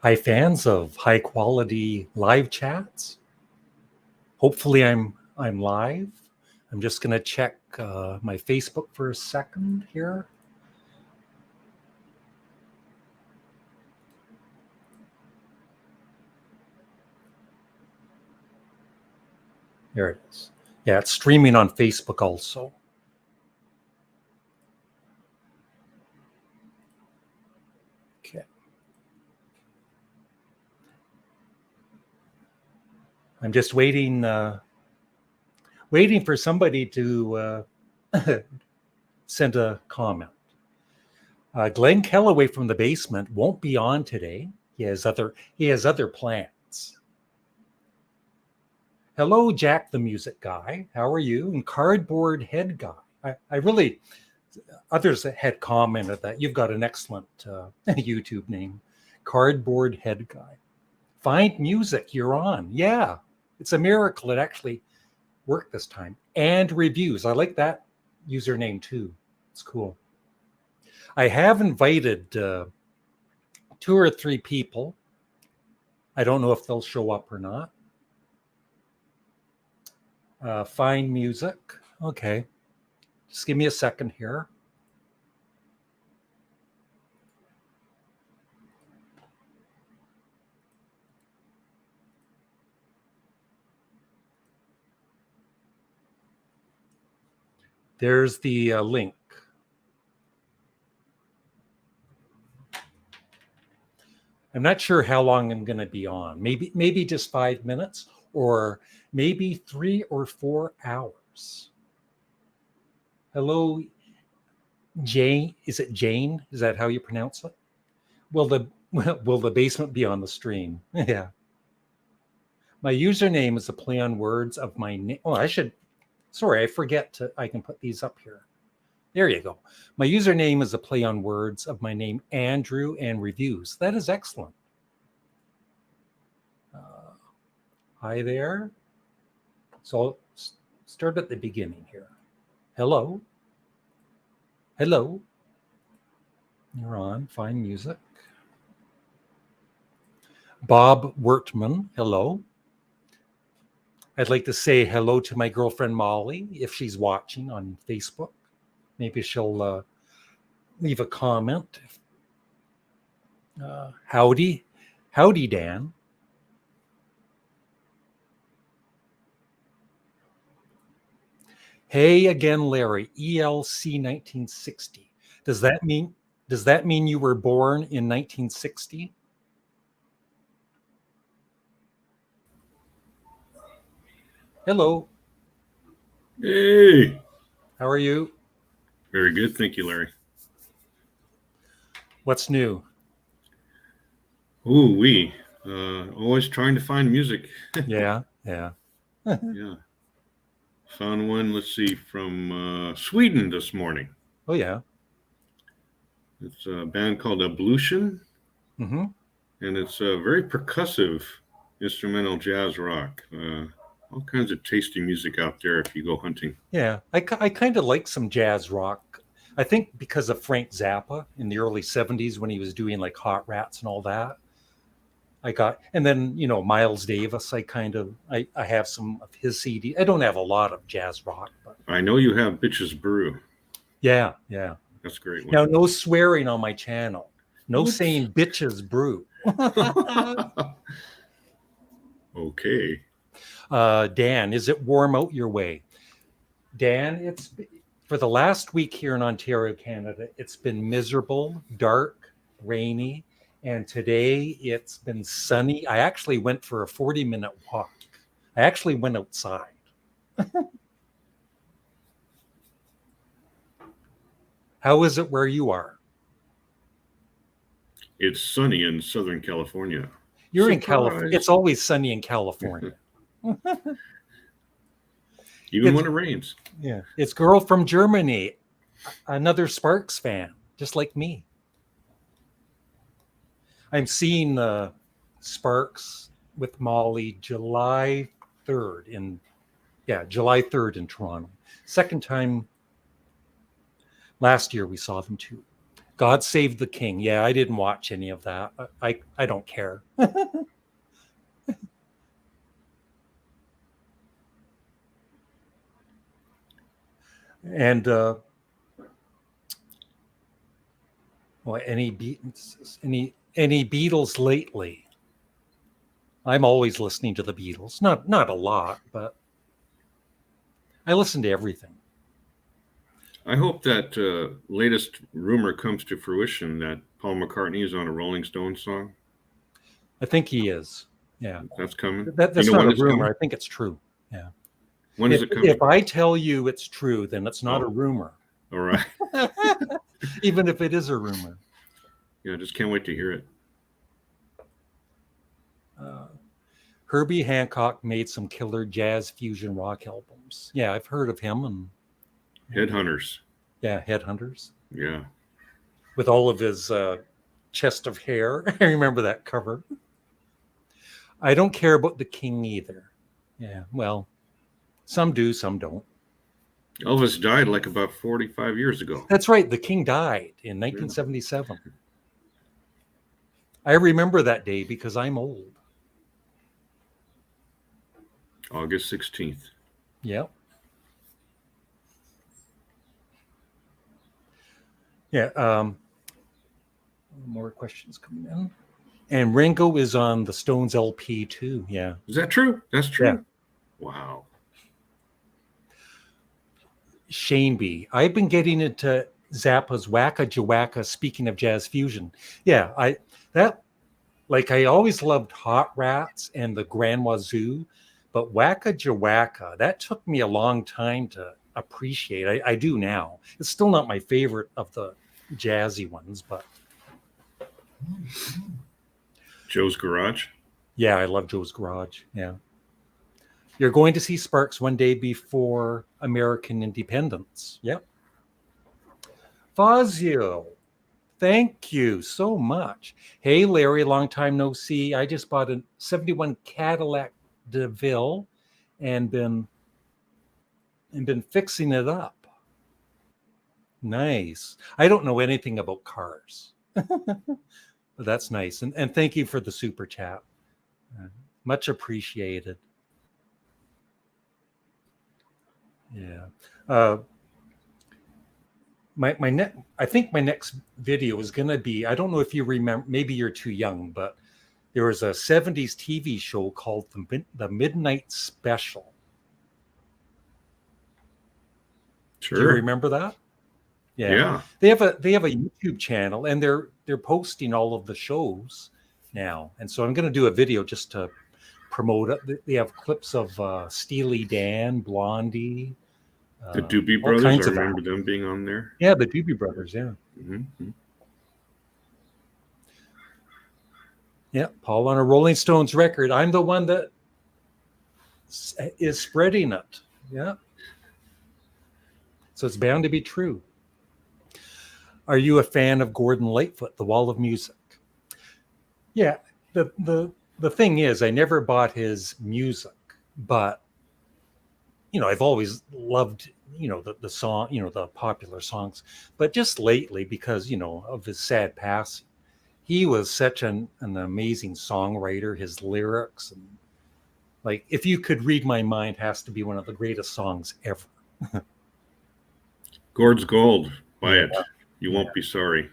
Hi, fans of high quality live chats. Hopefully, I'm live. I'm just going to check my Facebook for a second here. There it is. Yeah, it's streaming on Facebook also. Okay. I'm just waiting for somebody to send a comment. Glenn Kellaway from the basement won't be on today. He has other plans. Hello, Jack the Music Guy. How are you? And Cardboard Head Guy. I really, others had commented that you've got an excellent YouTube name, Cardboard Head Guy. Find music, you're on. Yeah, it's a miracle it actually worked this time. And reviews. I like that username too. It's cool. I have invited 2 or 3 people. I don't know if they'll show up or not. Find music. Okay. Just give me a second here. There's the link. I'm not sure how long I'm going to be on. Maybe just 5 minutes, or maybe 3 or 4 hours. Hello, Jane. Is it Jane? Is that how you pronounce it? Will the basement be on the stream? Yeah. My username is a play on words of my name. Oh, sorry, I forget I can put these up here. There you go. My username is a play on words of my name, Andrew, and reviews. That is excellent. Hi there. So I'll start at the beginning here. Hello. Hello. You're on. Find music. Bob Wertman. Hello. I'd like to say hello to my girlfriend Molly if she's watching on Facebook. Maybe she'll leave a comment. Howdy, Dan. Hey again, Larry. ELC 1960. Does that mean you were born in 1960? Hello. Hey. How are you? Very good. Thank you, Larry. What's new? Ooh, always trying to find music. Yeah. Yeah. Found one, let's see, from Sweden this morning. Oh, yeah. It's a band called Ablution. Mm-hmm. And it's a very percussive instrumental jazz rock. All kinds of tasty music out there if you go hunting. Yeah, I kind of like some jazz rock. I think because of Frank Zappa in the early 70s when he was doing like Hot Rats and all that. And then, Miles Davis, I have some of his CD. I don't have a lot of jazz rock, but I know you have Bitches Brew. Yeah. That's a great one. Now, no swearing on my channel. No Oops. Saying bitches brew. Okay. Dan, is it warm out your way? Dan, it's for the last week here in Ontario, Canada, it's been miserable, dark, rainy, and today it's been sunny. I actually went for a 40-minute walk. I actually went outside. How is it where you are? It's sunny in Southern California. You're in California. It's always sunny in California. Even when it rains. Yeah. It's girl from Germany, another Sparks fan, just like me. I'm seeing Sparks with Molly July 3rd in Toronto. Second time last year we saw them too. God Save the King. Yeah, I didn't watch any of that. I don't care. And well, any Beatles lately? I'm always listening to the Beatles. Not a lot, but I listen to everything. I hope that latest rumor comes to fruition that Paul McCartney is on a Rolling Stones song. I think he is. Yeah, that's coming. That's not a rumor. I think it's true. Yeah. When is it coming? If I tell you it's true, then it's not a rumor. All right. Even if it is a rumor. Yeah, just can't wait to hear it. Herbie Hancock made some killer jazz fusion rock albums. Yeah, I've heard of him. And Headhunters. Yeah, Headhunters. Yeah. With all of his chest of hair. I remember that cover. I don't care about the King either. Yeah, well, some do, some don't. Elvis died like about 45 years ago. That's right. The King died in 1977. Yeah. I remember that day because I'm old. August 16th. Yep. Yeah. More questions coming in. And Ringo is on the Stones LP too. Yeah. Is that true? That's true. Yeah. Wow. Shane B. I've been getting into Zappa's Waka Jawaka. Speaking of jazz fusion. Yeah. I always loved Hot Rats and the Grand Wazoo, but Waka Jawaka, that took me a long time to appreciate. I do now. It's still not my favorite of the jazzy ones, but Joe's Garage. Yeah, I love Joe's Garage. Yeah. You're going to see Sparks one day before American independence. Yep. Fazio, thank you so much. Hey, Larry, long time no see. I just bought a 71 Cadillac DeVille and been fixing it up. Nice. I don't know anything about cars. But that's nice. And thank you for the super chat. Much appreciated. Yeah. I think my next video is going to be, I don't know if you remember, maybe you're too young, but there was a 70s TV show called The Midnight Special. Sure. Do you remember that? Yeah. They have a YouTube channel and they're posting all of the shows now. And so I'm going to do a video just to promote it. They have clips of Steely Dan, Blondie. The Doobie Brothers, I remember them being on there. Yeah, the Doobie Brothers, yeah. Mm-hmm. Yeah, Paul on a Rolling Stones record. I'm the one that is spreading it. Yeah. So it's bound to be true. Are you a fan of Gordon Lightfoot, The Wall of Music? Yeah, the thing is, I never bought his music, but I've always loved the song, the popular songs. But just lately, because of his sad passing, he was such an amazing songwriter. His lyrics and If You Could Read My Mind has to be one of the greatest songs ever. Gord's Gold, buy it. You won't be sorry.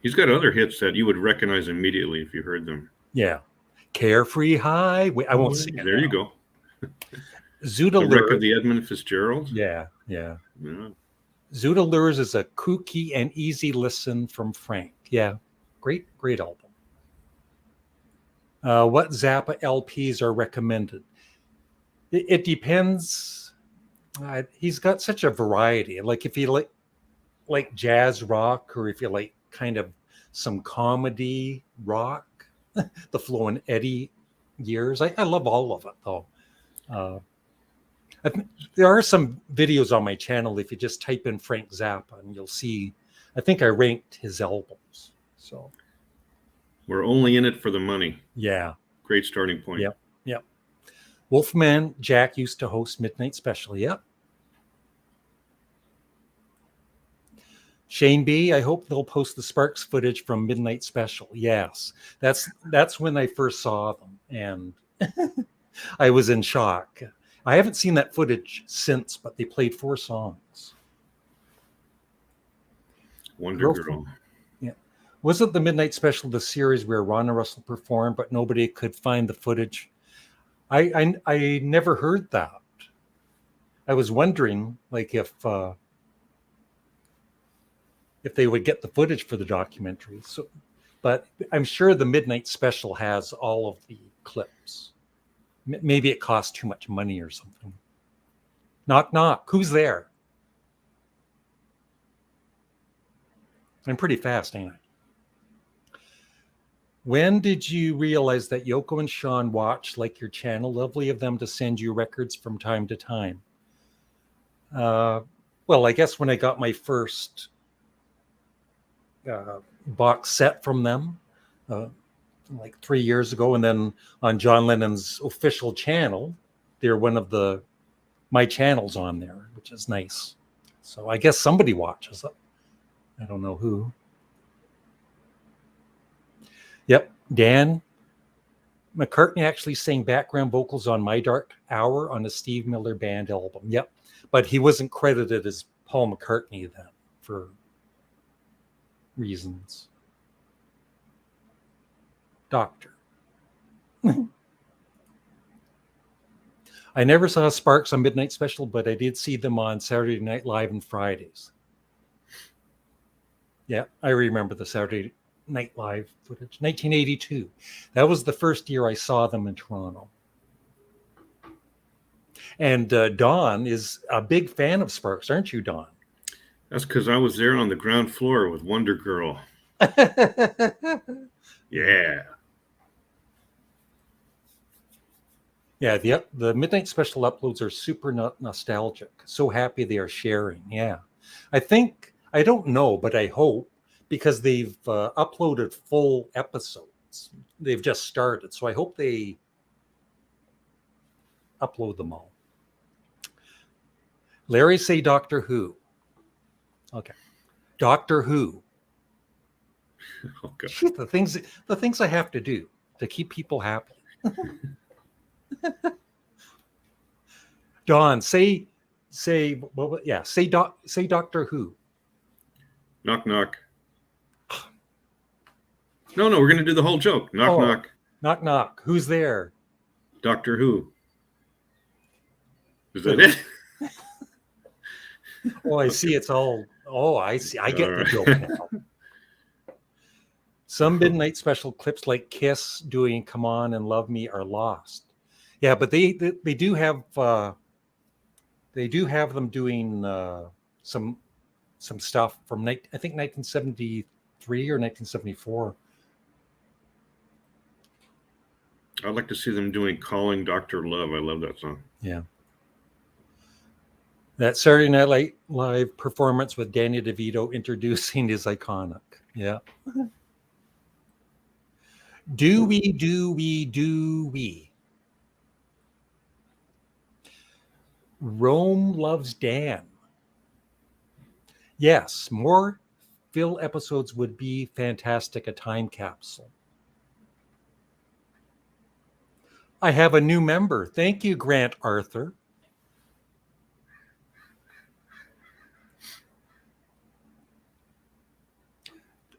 He's got other hits that you would recognize immediately if you heard them. Yeah. Carefree Highway. I won't sing it. There you go. Zuda The Wreck of the Edmund Fitzgerald. Yeah. Zuda Lures is a kooky and easy listen from Frank. Yeah. Great album. What Zappa LPs are recommended? It depends. He's got such a variety. If you like jazz rock, or if you like kind of some comedy rock, the Flo and Eddie years. I love all of it though. There are some videos on my channel. If you just type in Frank Zappa, and you'll see, I think I ranked his albums. So we're only in it for the money. Yeah. Great starting point. Yep. Wolfman Jack used to host Midnight Special. Yep. Shane B, I hope they'll post the Sparks footage from Midnight Special. Yes, that's when I first saw them, and I was in shock. I haven't seen that footage since, but they played 4 songs. Wonder Girl. Yeah. Was it the Midnight Special, the series where Ron and Russell performed, but nobody could find the footage? I never heard that. I was wondering, like, if they would get the footage for the documentary. So, but I'm sure the Midnight Special has all of the clips. Maybe it cost too much money or something. Knock, knock. Who's there? I'm pretty fast, ain't I? When did you realize that Yoko and Sean watched Like Your Channel? Lovely of them to send you records from time to time. Well, I guess when I got my first box set from them, like 3 years ago, and then on John Lennon's official channel, they're one of my channels on there, which is nice. So I guess somebody watches it. I don't know who. Yep, Dan. McCartney actually sang background vocals on My Dark Hour on a Steve Miller Band album. Yep, but he wasn't credited as Paul McCartney then for reasons. Doctor. I never saw Sparks on Midnight Special, but I did see them on Saturday Night Live and Fridays. Yeah, I remember the Saturday Night Live footage. 1982. That was the first year I saw them in Toronto. And Don is a big fan of Sparks, aren't you, Don? That's because I was there on the ground floor with Wonder Girl. Yeah. Yeah, the Midnight Special uploads are super nostalgic. So happy they are sharing. Yeah. I don't know, but I hope, because they've uploaded full episodes. They've just started. So I hope they upload them all. Larry, say Doctor Who. Okay. Doctor Who. Okay. Gee, the things I have to do to keep people happy. Don, say Doctor Who. Knock, knock. No, we're going to do the whole joke. Knock, knock. Knock, knock. Who's there? Doctor Who. Is that it? Oh, I see. It's all. Oh, I see. I get the joke now. Some Midnight Special clips like Kiss doing "Come On and Love Me" are lost. Yeah, but they do have them doing some stuff from I think 1973 or 1974. I'd like to see them doing "Calling Dr. Love." I love that song. Yeah. That Saturday Night Live performance with Danny DeVito introducing is iconic. Yeah. Do we? Rome loves Dan. Yes, more Phil episodes would be fantastic. A time capsule. I have a new member. Thank you, Grant Arthur.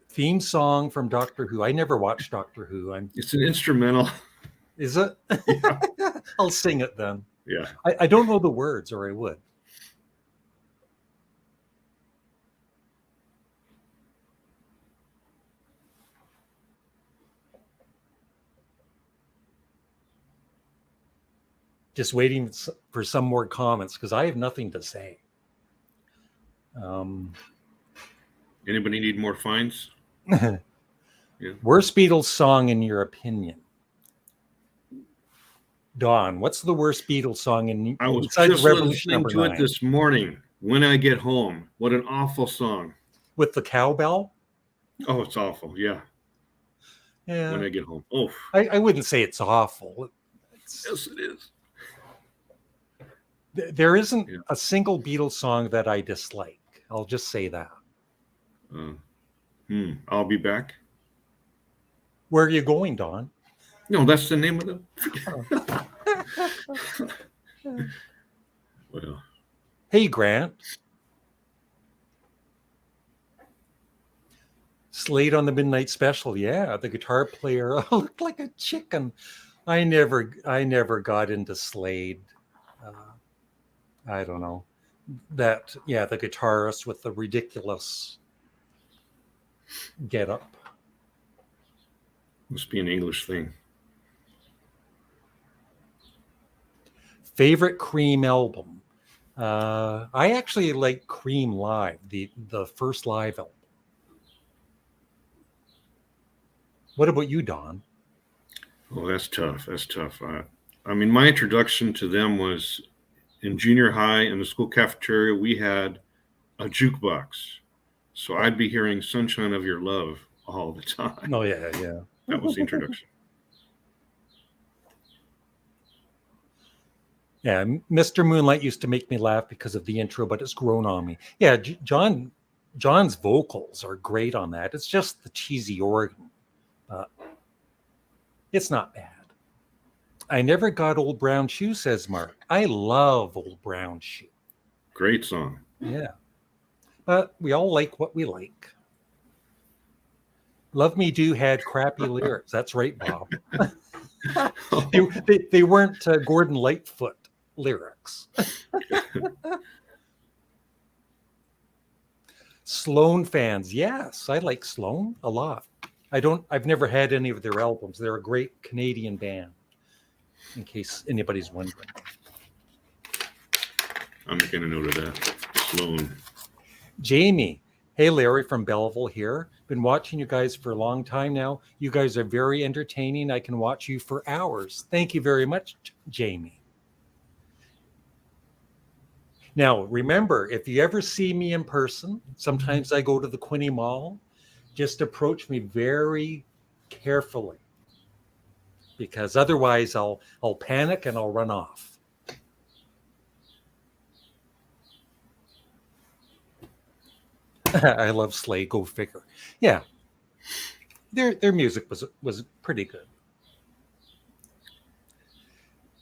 Theme song from Doctor Who. I never watched Doctor Who. It's an instrumental. Is it? Yeah. I'll sing it then. Yeah. I don't know the words, or I would. Just waiting for some more comments because I have nothing to say. Anybody need more fines? Yeah. Worst Beatles song in your opinion? Don, what's the worst Beatles song I was just listening to it this morning. When I Get Home. What an awful song. With the cowbell? Oh, it's awful. Yeah. Yeah. When I Get Home. Oh. I wouldn't say it's awful. Yes, it is. There isn't a single Beatles song that I dislike. I'll just say that. Uh, I'll be back. Where are you going, Don? No, that's the name of the. Well, Hey, Grant. Slade on the Midnight Special. Yeah, the guitar player looked like a chicken. I never got into Slade. I don't know. The guitarist with the ridiculous get up. must be an English thing. Favorite Cream album. I actually like Cream Live, the first live album. What about you, Don? Oh, that's tough. That's tough. I mean, my introduction to them was in junior high in the school cafeteria. We had a jukebox, so I'd be hearing "Sunshine of Your Love" all the time. Oh yeah, yeah. That was the introduction. Yeah, Mr. Moonlight used to make me laugh because of the intro, but it's grown on me. Yeah, John's vocals are great on that. It's just the cheesy organ, but it's not bad. I never got Old Brown Shoe, says Mark. I love Old Brown Shoe. Great song. Yeah, but we all like what we like. Love Me Do had crappy lyrics. That's right, Bob. they weren't Gordon Lightfoot lyrics. Sloan fans, yes, I like Sloan a lot. I've never had any of their albums. They're a great Canadian band, in case anybody's wondering. I'm making a note of that. Sloan. Jamie, hey Larry from Belleville here. Been watching you guys for a long time now. You guys are very entertaining. I can watch you for hours. Thank you very much, Jamie. Now, remember, if you ever see me in person, sometimes I go to the Quinte Mall, just approach me very carefully, because otherwise I'll panic and I'll run off. I love Slade, go figure. Yeah. Their music was pretty good.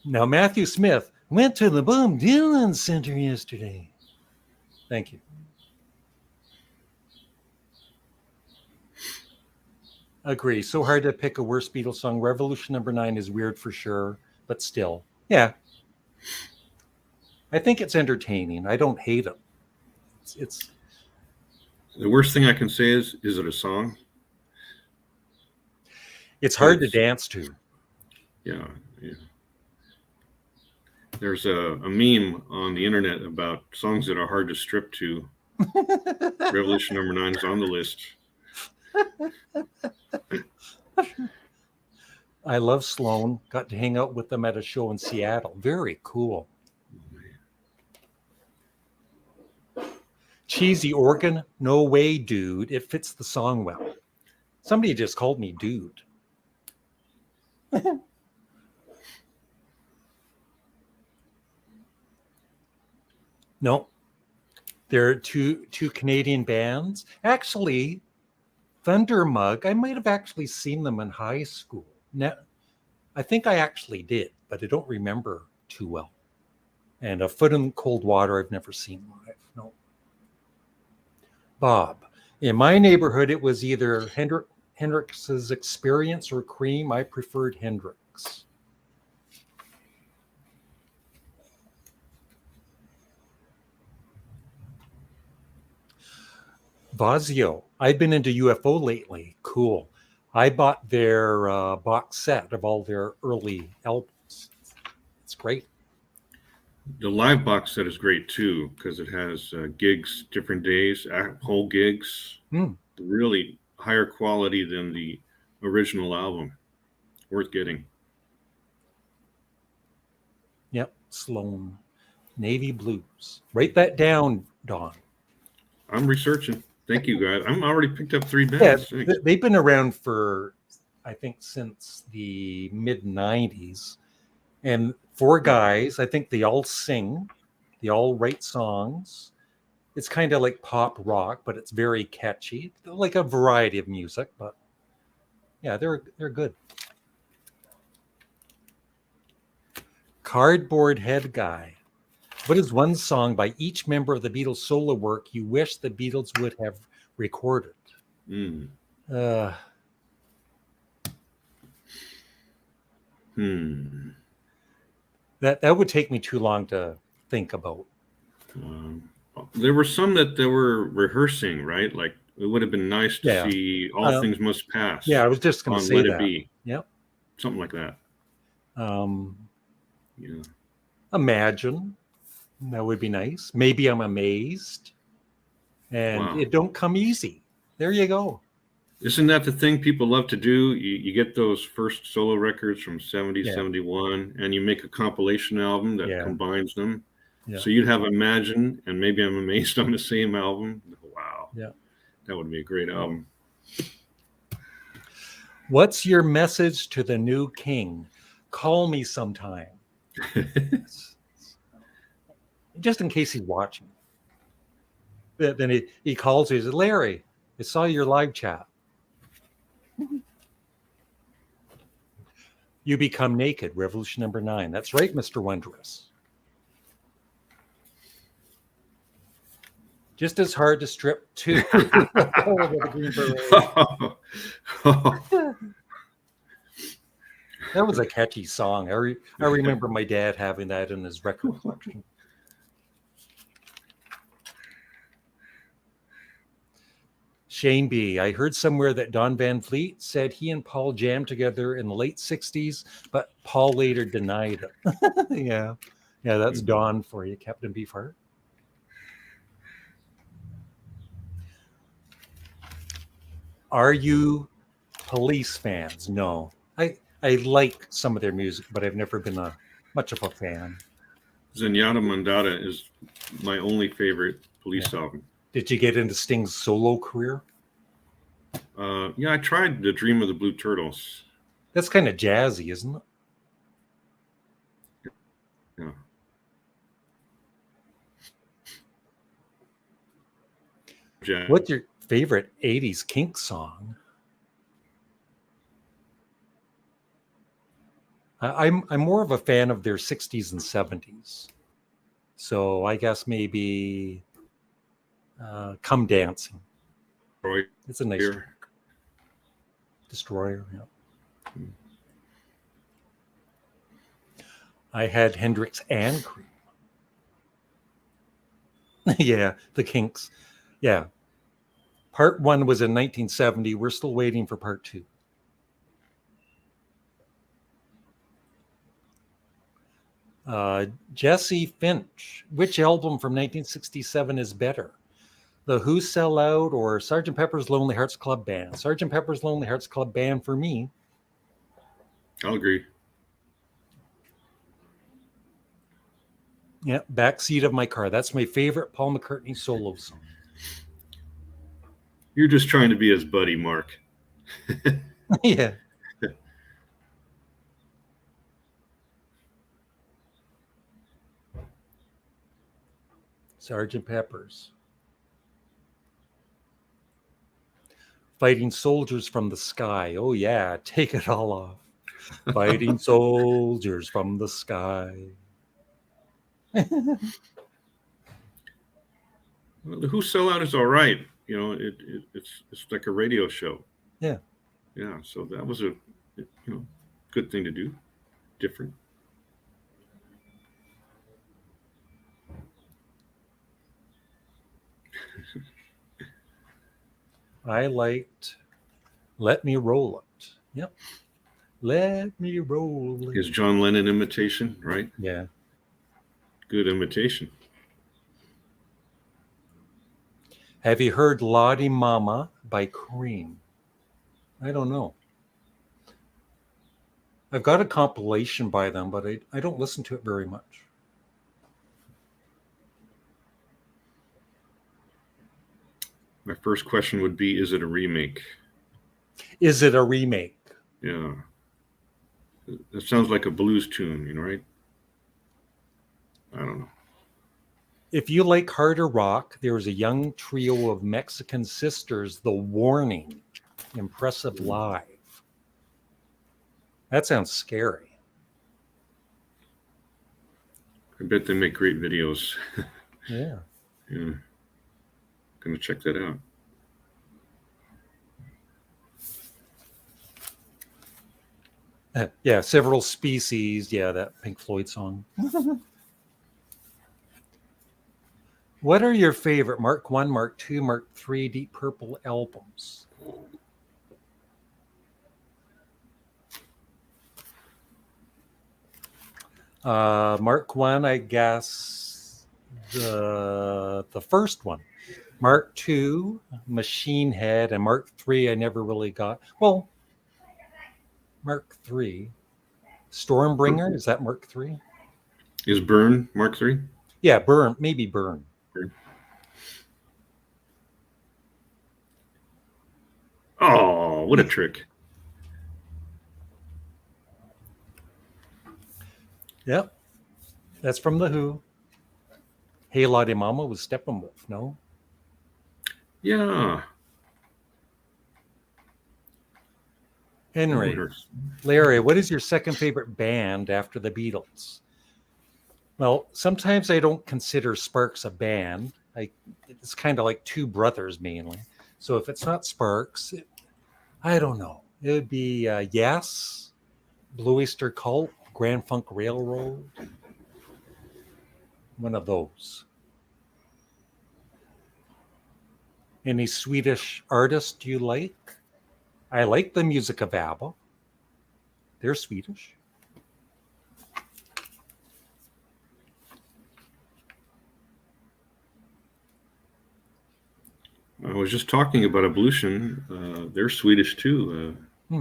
Now, Matthew Smith went to the Bob Dylan Center yesterday. Thank you. Agree. So hard to pick a worst Beatles song. Revolution Number 9 is weird for sure, but still. Yeah. I think it's entertaining. I don't hate it. It's The worst thing I can say is it a song? It's hard to dance to. Yeah. There's a meme on the internet about songs that are hard to strip to. Revolution Number 9 is on the list. I love Sloan. Got to hang out with them at a show in Seattle. Very cool. Cheesy organ? No way, dude. It fits the song well. Somebody just called me dude. No. There are two Canadian bands. Actually, Thunder Mug, I might have actually seen them in high school. Now, I think I actually did, but I don't remember too well. And A Foot in Cold Water, I've never seen live. No. Bob, in my neighborhood, it was either Hendrix's Experience or Cream. I preferred Hendrix. Vazio, I've been into UFO lately. Cool. I bought their box set of all their early albums. It's great. The live box set is great too because it has gigs, different days, whole gigs. Really higher quality than the original album. Worth getting. Yep, Sloan. Navy Blues. Write that down, Don. I'm researching. Thank you, guys. I'm already picked up 3 bands. Yeah, they've been around for, I think, since the mid-90s. And 4 guys, I think they all sing. They all write songs. It's kind of like pop rock, but it's very catchy, like a variety of music. But yeah, they're good. Cardboard Head Guy. What is one song by each member of the Beatles solo work you wish the Beatles would have recorded? Mm. Uh, that would take me too long to think about. There were some that they were rehearsing, right? Like it would have been nice to see All Things Must Pass. Yeah, I was just going to say Let that. It Be. Yep. Something like that. Yeah. Imagine. That would be nice. Maybe I'm Amazed. And It Don't Come Easy. There you go. Isn't that the thing people love to do? You get those first solo records from 70, 71, and you make a compilation album that combines them. Yeah. So you'd have Imagine and Maybe I'm Amazed on the same album. Wow. Yeah. That would be a great album. What's your message to the new king? Call me sometime. Just in case he's watching. Then he calls you. He says, Larry, I saw your live chat. You Become Naked, Revolution number 9. That's right, Mr. Wondrous. Just as hard to strip to the Green Beret. That was a catchy song. I remember my dad having that in his record collection. Shane B. I heard somewhere that Don Van Fleet said he and Paul jammed together in the late 60s, but Paul later denied it. Yeah, that's Don for you, Captain Beefheart. Are you Police fans? No. I like some of their music, but I've never been much of a fan. Zenyatta Mondatta is my only favorite Police album. Did you get into Sting's solo career? Yeah, I tried The Dream of the Blue Turtles. That's kind of jazzy, isn't it? Yeah. What's your favorite 80s Kink song? I'm more of a fan of their 60s and 70s. So I guess maybe Come Dancing. It's a nice track. Destroyer, yeah. I had Hendrix and Cream. Yeah, the Kinks. Yeah. Part 1 was in 1970. We're still waiting for part 2. Jesse Finch. Which album from 1967 is better? The Who Sell Out or Sgt. Pepper's Lonely Hearts Club Band? Sgt. Pepper's Lonely Hearts Club Band for me. I'll agree. Yeah, Backseat of My Car. That's my favorite Paul McCartney solo song. You're just trying to be his buddy, Mark. Yeah. Sgt. Pepper's. Fighting Soldiers from the Sky. Oh, yeah. Take it all off. Fighting soldiers from the sky. Well, the Who Sell Out is all right. You know, it's like a radio show. Yeah. Yeah. So that was a good thing to do. Different. I liked Let Me Roll It. Yep. Let me roll it. His John Lennon imitation, right? Yeah. Good imitation. Have you heard Lottie Mama by Cream? I don't know. I've got a compilation by them, but I don't listen to it very much. My first question would be, is it a remake? Is it a remake? Yeah. It sounds like a blues tune, right? I don't know. If you like harder rock, there is a young trio of Mexican sisters, The Warning, impressive live. That sounds scary. I bet they make great videos. Yeah. Yeah. Gonna check that out. Yeah, Several Species. Yeah, that Pink Floyd song. What are your favorite Mark 1, Mark 2, Mark 3 Deep Purple albums? Mark 1, I guess the first one. Mark 2, Machine Head, and Mark 3 I never really got. Well, Mark 3, Stormbringer, is that Mark 3? Is Burn Mark 3? Yeah, Burn, maybe Burn. Oh, what a trick. Yep. That's from The Who. Hey Lottie Mama was Steppenwolf, no? Yeah. Henry, Oh, Larry, what is your second favorite band after the Beatles? Well, sometimes I don't consider Sparks a band. It's kind of like two brothers mainly. So if it's not Sparks, I don't know. It would be Yes, Blue Oyster Cult, Grand Funk Railroad. One of those. Any Swedish artists you like? I like the music of Abba. They're Swedish. I was just talking about Ablution. They're Swedish too.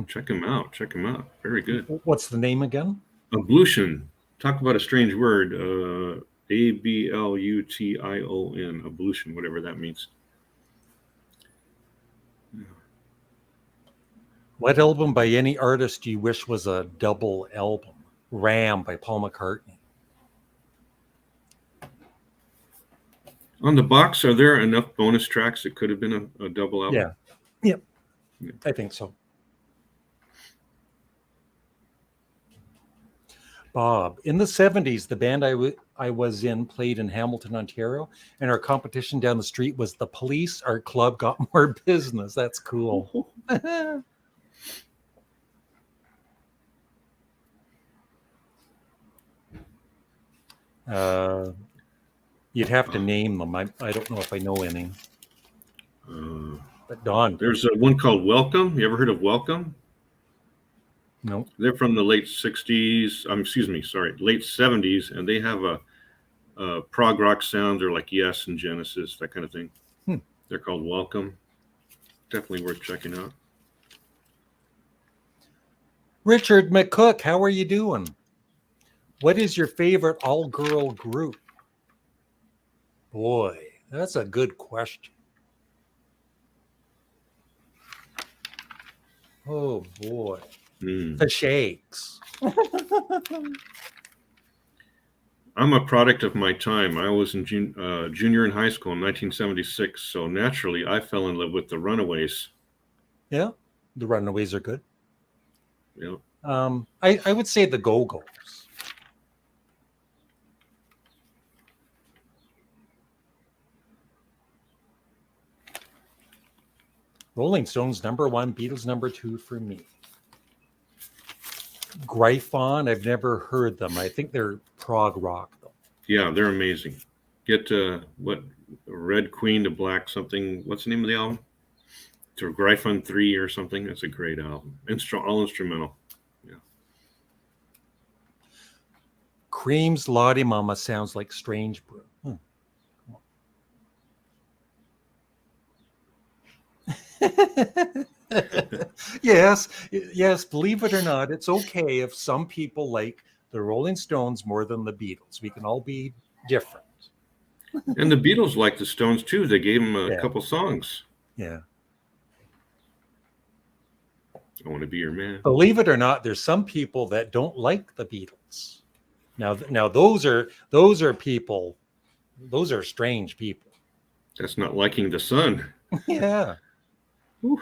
Check them out. Check them out. Very good. What's the name again? Ablution. Talk about a strange word. Ablution. Ablution, whatever that means. What album by any artist do you wish was a double album? Ram by Paul McCartney. On the box, are there enough bonus tracks that could have been a double album? Yeah. Yep. Yeah. I think so. Bob, in the 70s, the band I was in played in Hamilton, Ontario, and our competition down the street was The Police. Our club got more business. That's cool. You'd have to name them. I don't know if I know any. But Don. There's one called Welcome. You ever heard of Welcome? No. They're from the late 60s. Late 70s, and they have a prog rock sound. They're like Yes and Genesis, that kind of thing. They're called Welcome. Definitely worth checking out. Richard McCook, how are you doing? What is your favorite all-girl group? Boy, that's a good question. Oh, boy. The Shakes. I'm a product of my time. I was in junior in high school in 1976, so naturally I fell in love with the Runaways. Yeah, the Runaways are good. Yeah. I would say the Go-Go's. Rolling Stones #1, Beatles #2 for me. Gryphon, I've never heard them. I think they're prog rock though. Yeah, they're amazing. Get Red Queen to Black something. What's the name of the album? To Gryphon 3 or something. That's a great album. All instrumental. Yeah. Cream's Lottie Mama sounds like Strange Brew. Yes, believe it or not, it's okay if some people like the Rolling Stones more than the Beatles. We can all be different. And the Beatles liked the Stones too. They gave them a couple songs. Yeah. I Want to Be Your Man. Believe it or not, there's some people that don't like the Beatles. Now those are people those are strange people. That's not liking the sun. Yeah. Whew.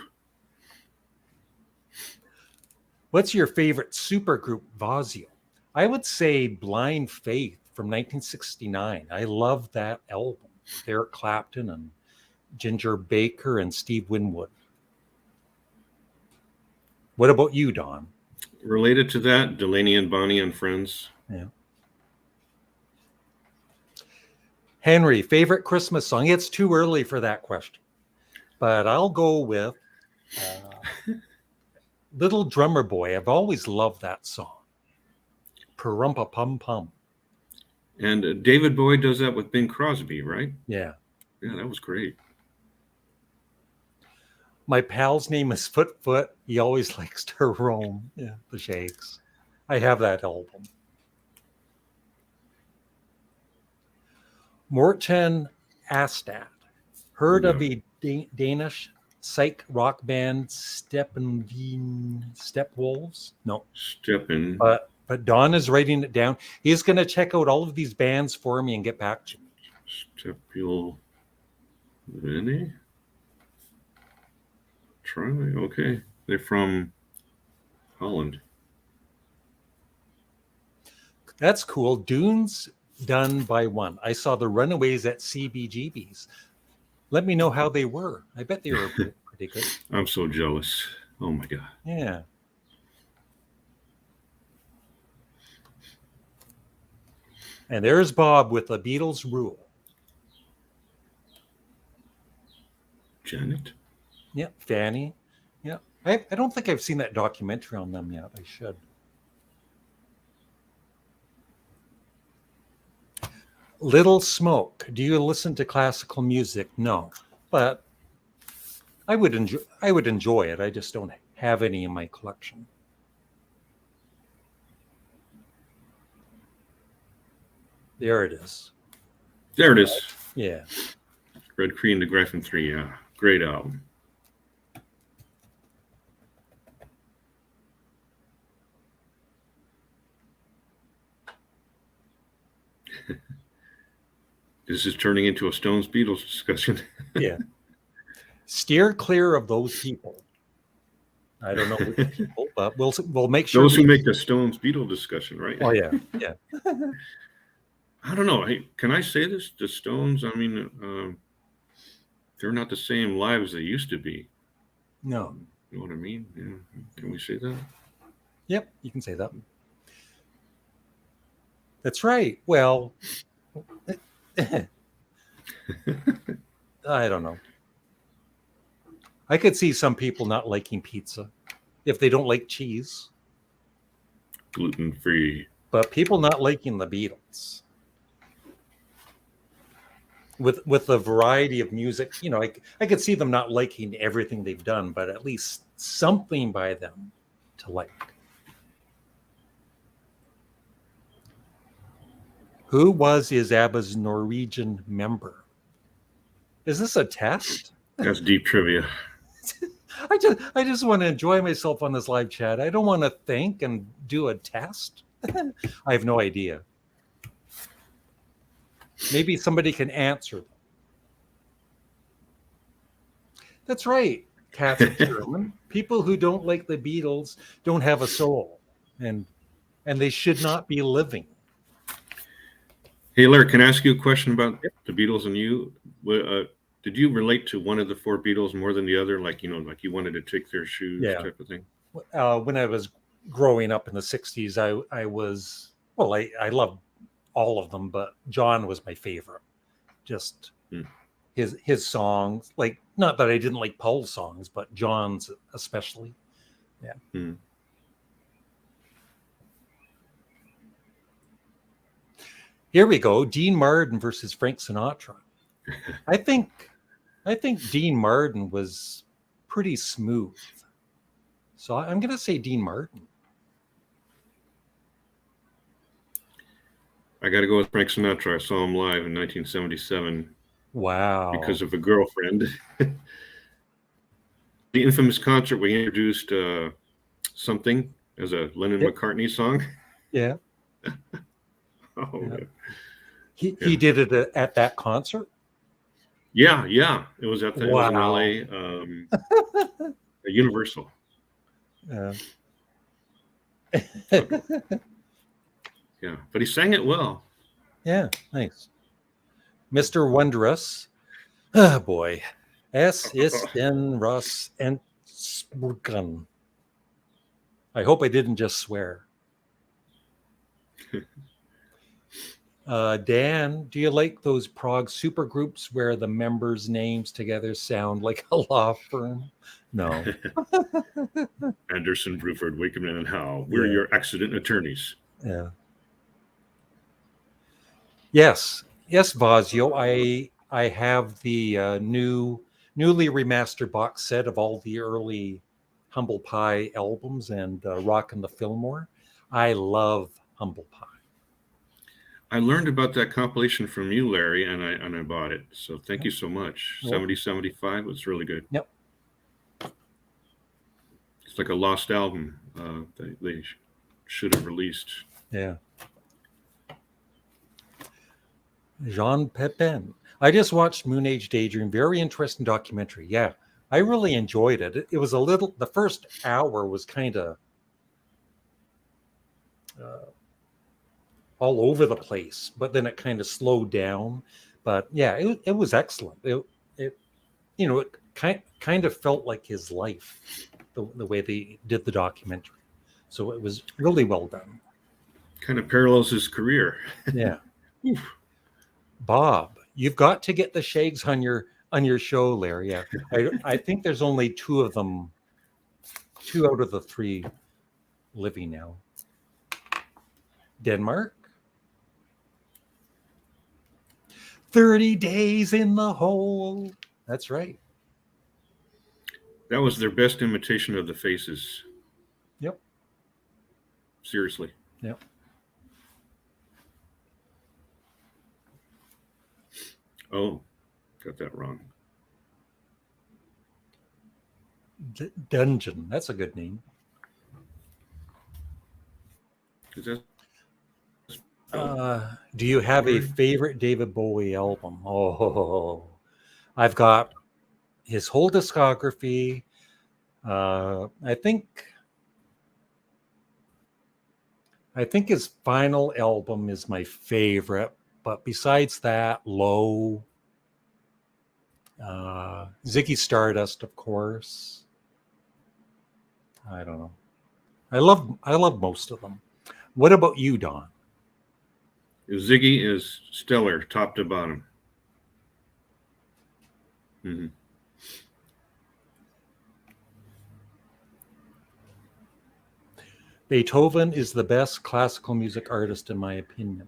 What's your favorite supergroup Vazio? I would say Blind Faith from 1969. I love that album. Eric Clapton and Ginger Baker and Steve Winwood. What about you, Don? Related to that, Delaney and Bonnie and Friends. Yeah. Henry, favorite Christmas song? It's too early for that question, but I'll go with Little Drummer Boy. I've always loved that song. Parumpa Pum Pum. And David Bowie does that with Bing Crosby, right? Yeah. Yeah, that was great. My pal's name is Foot Foot. He always likes to roam. Yeah, the Shakes. I have that album. Morten Astad. Heard of a Danish psych rock band Stepwolves? No. Steppen. But Don is writing it down. He's going to check out all of these bands for me and get back to me. Stepul Vinny? Try me. Okay. They're from Holland. That's cool. Dunes done by one. I saw the Runaways at CBGB's. Let me know how they were. I bet they were pretty good. I'm so jealous. Oh my God. Yeah. And there's Bob with the Beatles rule. Janet? Yeah, Fanny. Yeah. I don't think I've seen that documentary on them yet. I should. Little Smoke. Do you listen to classical music? No. But I would enjoy it. I just don't have any in my collection. There it is. There it is. Yeah. Red Cream to Griffin 3. Yeah. Great album. This is turning into a Stones Beatles discussion. Yeah. Steer clear of those people. I don't know which people, but we'll make sure. Those who make the Stones Beatles discussion, right? Oh yeah, yeah. I don't know. Hey, can I say this? The Stones, I mean, they're not the same live as they used to be. No. You know what I mean? Yeah. Can we say that? Yep, you can say that. That's right. Well, I don't know. I could see some people not liking pizza if they don't like cheese. Gluten-free. But people not liking the Beatles. With the variety of music, you know, I could see them not liking everything they've done, but at least something by them to like. Who is Abba's Norwegian member? Is this a test? That's deep trivia. I just want to enjoy myself on this live chat. I don't want to think and do a test. I have no idea. Maybe somebody can answer them. That's right. Cats are German. People who don't like the Beatles don't have a soul, and they should not be living. Hey, Larry, can I ask you a question about the Beatles and you? Did you relate to one of the four Beatles more than the other? Like, you know, like you wanted to take their shoes type of thing? When I was growing up in the 60s, I was, well, I loved all of them, but John was my favorite. Just his songs, like, not that I didn't like Paul's songs, but John's especially. Yeah. Here we go. Dean Martin versus Frank Sinatra. I think Dean Martin was pretty smooth. So I'm going to say Dean Martin. I got to go with Frank Sinatra. I saw him live in 1977. Wow. Because of a girlfriend. The infamous concert, we introduced Something as a Lennon McCartney song. Yeah. Oh, He did it at that concert. Yeah. It was it was in Wow. LA, at Universal. Yeah. Yeah, but he sang it well. Yeah, nice. Mr. Wondrous. Oh boy. Es ist den Russ and Spurgen. I hope I didn't just swear. Dan, do you like those prog supergroups where the members' names together sound like a law firm? No. Anderson, Bruford, Wakeman, and Howe. We're Yeah. your accident attorneys. Yeah. Yes, Vazio. I have the newly remastered box set of all the early Humble Pie albums and Rockin' the Fillmore. I love Humble Pie. I learned about that compilation from you, Larry, and I bought it. So thank Yep. you so much. Well, 7075 was really good. Yep. It's like a lost album they should have released. Yeah. Jean Pepin. I just watched Moon Age Daydream. Very interesting documentary. Yeah, I really enjoyed it. It was a little. The first hour was kind of all over the place, but then it kind of slowed down. But yeah, it was excellent. It kind of felt like his life, the way they did the documentary. So it was really well done. Kind of parallels his career. Yeah. Bob, you've got to get the Shags on your show, Larry. Yeah, I think there's only two of them, 2 out of the 3 living now. Denmark. 30 days in the hole. That's right. That was their best imitation of the Faces. Yep. Seriously. Yep. Oh, got that wrong. Dungeon. That's a good name. Is that? Do you have a favorite David Bowie album? Oh, I've got his whole discography. I think his final album is my favorite, but besides that, Low, Ziggy Stardust, of course. I don't know. I love most of them. What about you, Don? Ziggy is stellar, top to bottom. Mm-hmm. Beethoven is the best classical music artist, in my opinion.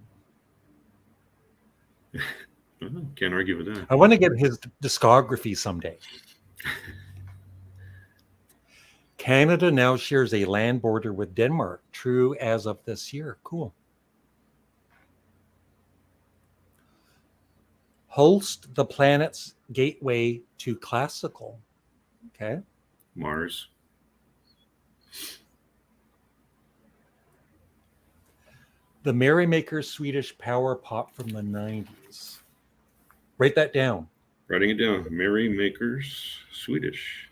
Can't argue with that. I want to get his discography someday. Canada now shares a land border with Denmark, true as of this year. Cool. Holst, the planet's gateway to classical. Okay. Mars. The Merrymakers Swedish power pop from the 90s. Write that down. Writing it down. Merrymakers, Swedish.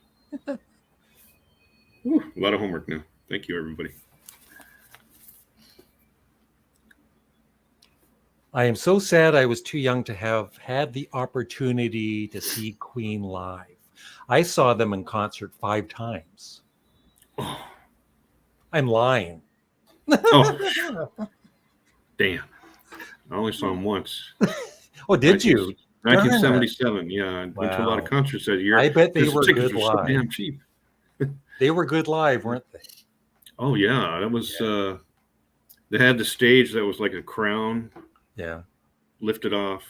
Ooh, a lot of homework now. Thank you, everybody. I am so sad I was too young to have had the opportunity to see Queen live. I saw them in concert 5 times. Oh. I'm lying. Oh, damn. I only saw him once. Oh, did you? 1977. Yeah, I went to a lot of Wow. concerts that year. I bet they were tickets good were so live. damn cheap. They were good live, weren't they? Oh yeah, that was. They had the stage that was like a crown. Yeah. Lifted off,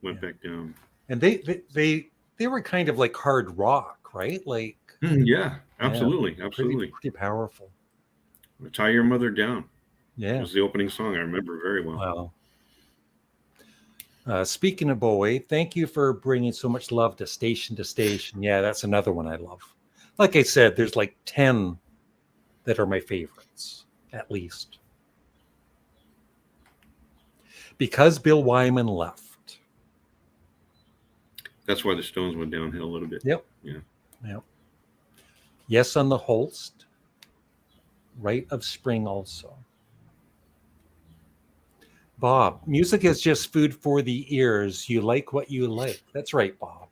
went back down. And they were kind of like hard rock, right? Like Yeah, absolutely, absolutely. pretty powerful. Tie Your Mother Down. Yeah. It was the opening song. I remember very well. Wow. Speaking of Bowie, thank you for bringing so much love to Station. Yeah, that's another one I love. Like I said, there's like 10 that are my favorites, at least. Because Bill Wyman left. That's why the Stones went downhill a little bit. Yep. Yeah. Yep. Yes on the Holst. Rite of Spring also. Bob, music is just food for the ears. You like what you like. That's right, Bob.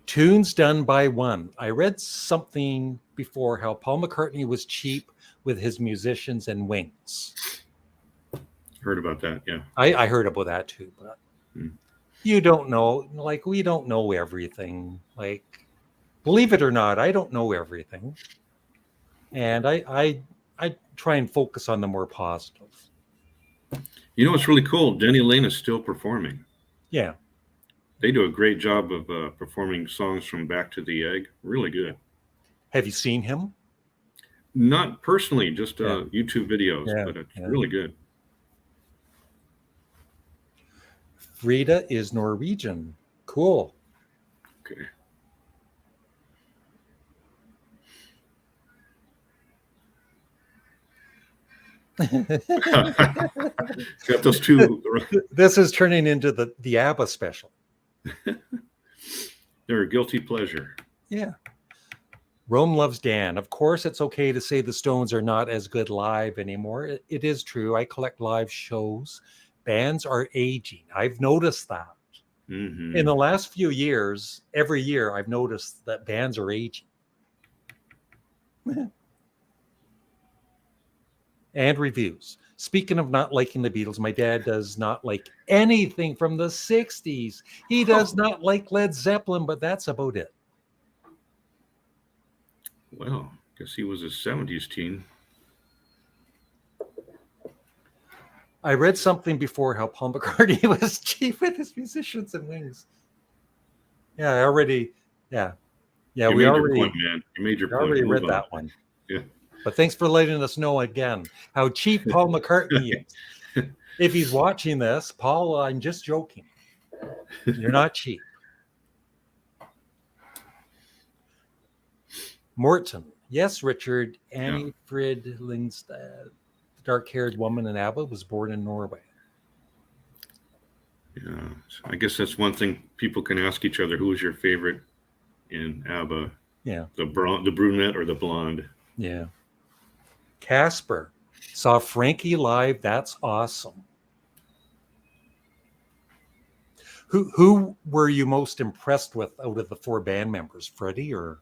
Tunes done by one. I read something before how Paul McCartney was cheap with his musicians and wings. Heard about that, yeah. I heard about that too, but you don't know. Like, we don't know everything. Like, believe it or not, I don't know everything. And I try and focus on the more positive. You know what's really cool? Denny Lane is still performing. Yeah. They do a great job of performing songs from Back to the Egg. Really good. Have you seen him? Not personally, just YouTube videos, but it's really good. Frida is Norwegian. Cool. Okay. Got those two. This is turning into the ABBA special. They're a guilty pleasure. Yeah. Rome loves Dan. Of course, it's okay to say the Stones are not as good live anymore. It is true. I collect live shows. Bands are aging. I've noticed that. Mm-hmm. In the last few years, every year, I've noticed that bands are aging. And reviews. Speaking of not liking the Beatles, my dad does not like anything from the 60s. He does not like Led Zeppelin, but that's about it. Well, guess he was a 70s teen. I read something before how Paul McCartney was cheap with his musicians and wings. Yeah, I already, yeah. Yeah, you we made already, your point, man. You made your we point. already read Move that on. one. Yeah. But thanks for letting us know again how cheap Paul McCartney is. If he's watching this, Paul, I'm just joking. You're not cheap. Morton. Yes, Richard. Annie Frid Lindstad, dark-haired woman in ABBA, was born in Norway. Yeah. I guess that's one thing people can ask each other. Who was your favorite in ABBA? Yeah. The brunette or the blonde? Yeah. Casper. Saw Frankie live. That's awesome. Who were you most impressed with out of the four band members? Freddie or?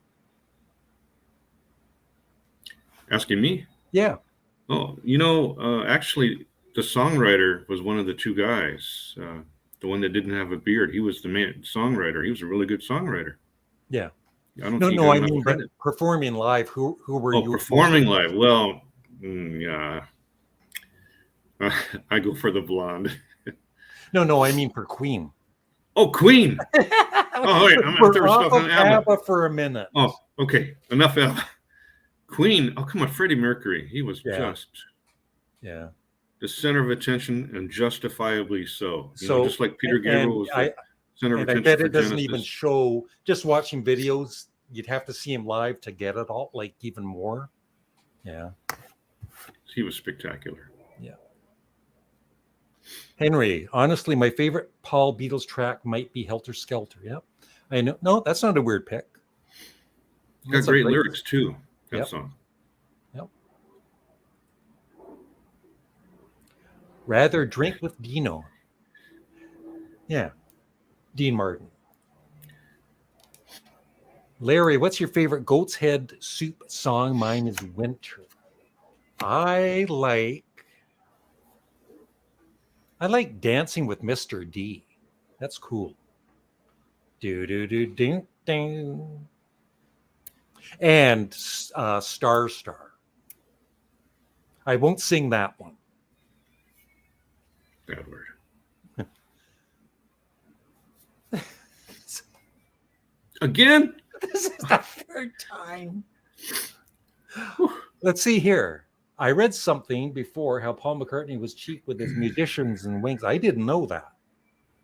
Asking me? Yeah. Oh, actually, the songwriter was one of the two guys. The one that didn't have a beard. He was the main songwriter. He was a really good songwriter. Yeah. I don't think I mean, but performing live, who were you? Performing live? Well, yeah. I go for the blonde. No, I mean for Queen. Oh, Queen. Oh, wait, I'm going to throw stuff on ABBA for a minute. Oh, okay. Enough ABBA. Queen. Oh, come on. Freddie Mercury. He was just the center of attention, and justifiably so. Just like Peter Gabriel was the center of attention. I bet it doesn't even show. Just watching videos, you'd have to see him live to get it all, like even more. Yeah. He was spectacular. Yeah. Henry, honestly, my favorite Paul Beatles track might be Helter Skelter. Yep. I know. No, that's not a weird pick. Got great lyrics too. That song. Yep. Rather drink with Dino. Yeah. Dean Martin. Larry, what's your favorite Goat's Head Soup song? Mine is Winter. I like Dancing with Mr. D. That's cool. Do do do ding ding. And Star Star. I won't sing that one. Bad word. Again? This is the third time. Let's see here. I read something before how Paul McCartney was cheap with his musicians and wings. I didn't know that.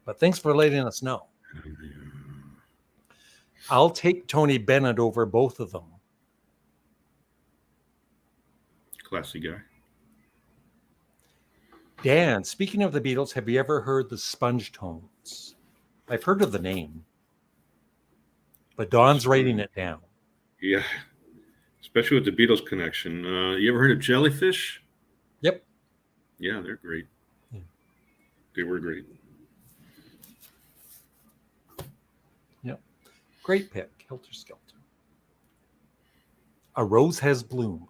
But thanks for letting us know. I'll take Tony Bennett over both of them. Classy guy. Dan, speaking of the Beatles, have you ever heard the Sponge Tones? I've heard of the name, but Don's writing it down. Yeah, especially with the Beatles connection. You ever heard of Jellyfish? Yep. Yeah, they're great. Yeah. They were great. Yep. Great pick, Helter Skelter. A Rose Has Bloomed.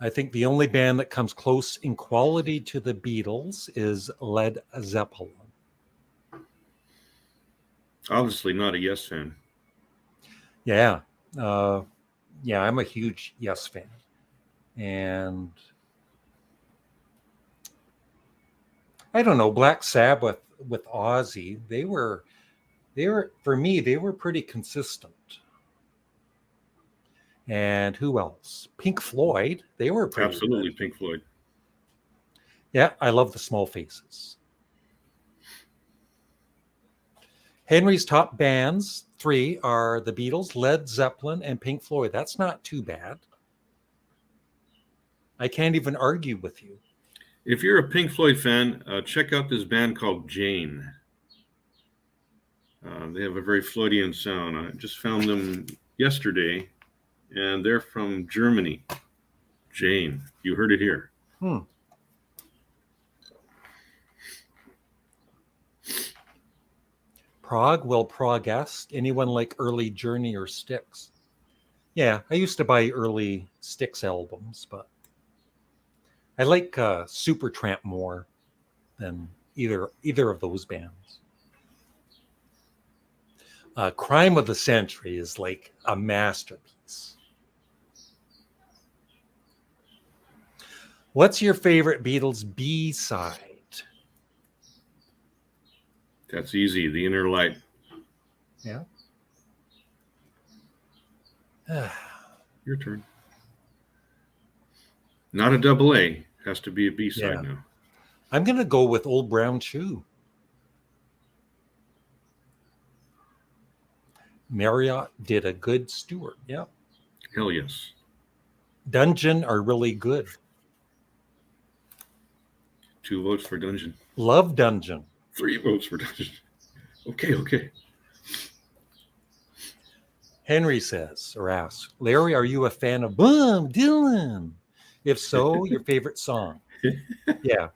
I think the only band that comes close in quality to the Beatles is Led Zeppelin. Obviously not a Yes fan. Yeah. I'm a huge Yes fan. And I don't know, Black Sabbath with Ozzy, they were for me, they were pretty consistent. And who else? Pink Floyd, they were pretty Absolutely good. Pink Floyd. Yeah, I love the Small Faces. Henry's top bands, 3 are the Beatles, Led Zeppelin, and Pink Floyd. That's not too bad. I can't even argue with you. If you're a Pink Floyd fan, check out this band called Jane. They have a very Floydian sound. I just found them yesterday, and they're from Germany. Jane. You heard it here. Prog, well, Prog-esque. Anyone like early Journey or Styx? Yeah, I used to buy early Styx albums, but I like Supertramp more than either of those bands. Crime of the Century is like a masterpiece. What's your favorite Beatles B-side? That's easy. The Inner Light. Yeah. Your turn. Not a double A. Has to be a B-side now. I'm going to go with Old Brown Shoe. Marriott did a good Stewart. Yeah. Hell yes. Dungeon are really good. 2 votes for Dungeon. Love Dungeon. 3 votes for Dungeon. Okay. Henry says or asks, Larry, are you a fan of Bob Dylan? If so, your favorite song? Yeah,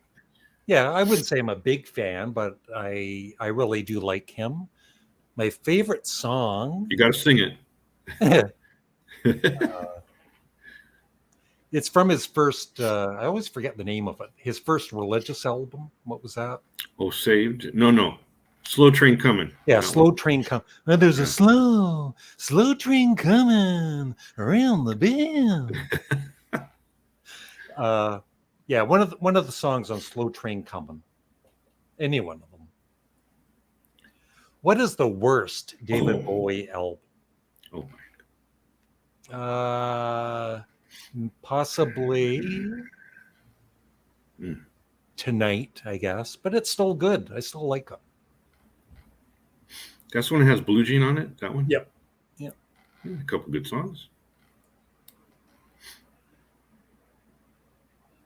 I wouldn't say I'm a big fan, but I really do like him. My favorite song. You got to sing it. It's from his first, I always forget the name of it. His first religious album. What was that? Oh, Saved? No. Slow Train Coming. Yeah, Slow Train Coming. There's a slow train coming around the bend. One of the songs on Slow Train Coming. Any one of them. What is the worst David Bowie album? Oh my God. Possibly Tonight, I guess, but it's still good. I still like it. That's one that has Blue Jean on it? That one? Yep. Yeah, a couple good songs.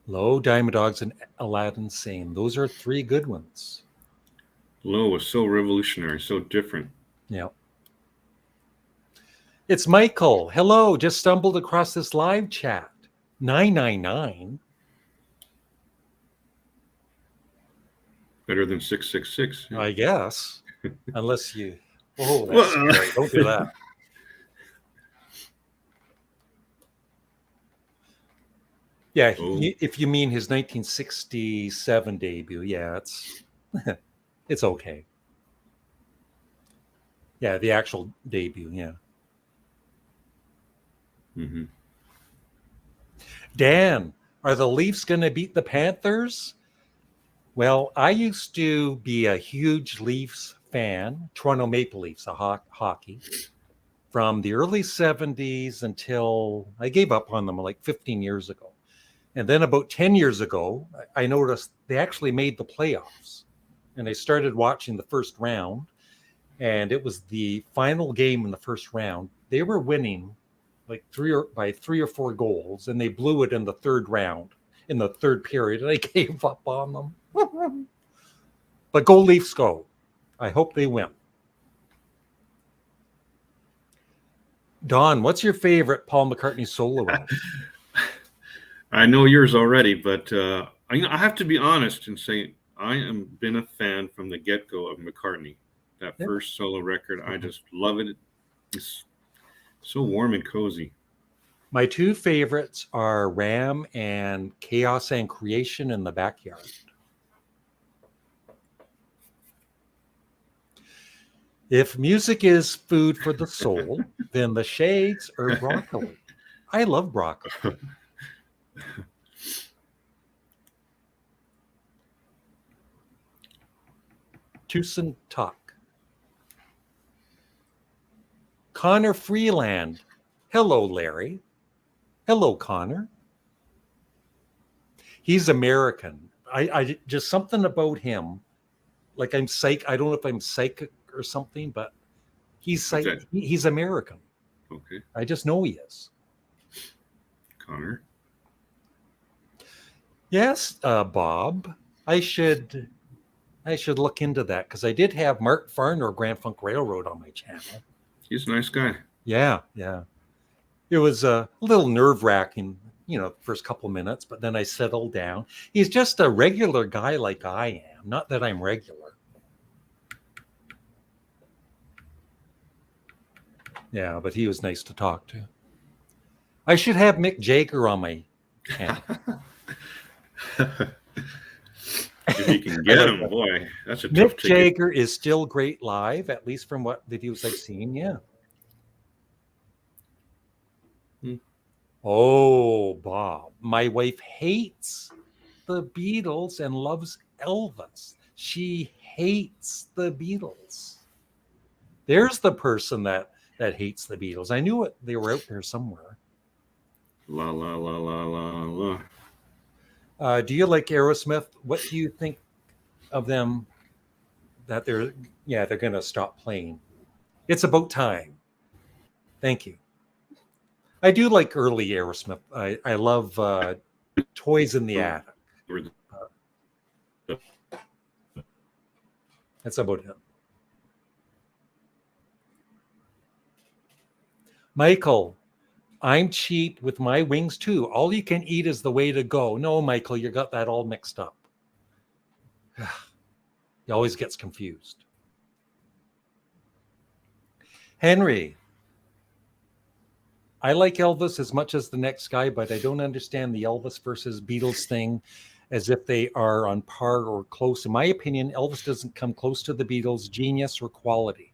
Low, Diamond Dogs, and Aladdin Sane. Those are 3 good ones. Low was so revolutionary, so different. Yeah. It's Michael. Hello. Just stumbled across this live chat. 999. Better than 666. Yeah. I guess. Unless you... Oh, that's scary. Don't do that. Yeah, if you mean his 1967 debut, yeah, it's okay. Yeah, the actual debut, yeah. Mm-hmm. Dan, are the Leafs going to beat the Panthers? Well, I used to be a huge Leafs fan, Toronto Maple Leafs, hockey, from the early 70s until I gave up on them like 15 years ago. And then about 10 years ago, I noticed they actually made the playoffs. And I started watching the first round. And it was the final game in the first round. they were winning like by 3 or 4 goals, and they blew it in the third round, in the third period, and I gave up on them. But go Leafs, go! I hope they win. Don, what's your favorite Paul McCartney solo album? I know yours already, but I have to be honest and say I am been a fan from the get-go of McCartney. That first solo record, I just love it. It's so warm and cozy. My 2 favorites are Ram and Chaos and Creation in the Backyard. If music is food for the soul, then the Shades or broccoli. I love broccoli. Tucson Talk. Connor Freeland. Hello, Larry. Hello, Connor. He's American. I just something about him. Like I'm psych. I don't know if I'm psychic or something, but he's he's American. Okay. I just know he is. Connor. Yes, Bob. I should look into that because I did have Mark Farner, Grand Funk Railroad, on my channel. He's a nice guy. Yeah. It was a little nerve-wracking, first couple minutes, but then I settled down. He's just a regular guy like I am. Not that I'm regular. Yeah, but he was nice to talk to. I should have Mick Jagger on my channel. If you can get him, boy, that's a tough Mick ticket. Jagger is still great live, at least from what videos I've seen. Yeah. Oh, Bob, my wife hates the Beatles and loves Elvis. She hates the Beatles. There's the person that hates the Beatles. I knew it. They were out there somewhere. La la la la la la. Do you like Aerosmith? What do you think of them? That they're going to stop playing. It's about time. Thank you. I do like early Aerosmith. I love Toys in the Attic. That's about it. Michael, I'm cheap with my wings too. All you can eat is the way to go. No, Michael, you got that all mixed up. He always gets confused. Henry, I like Elvis as much as the next guy, but I don't understand the Elvis versus Beatles thing as if they are on par or close. In my opinion, Elvis doesn't come close to the Beatles' genius or quality.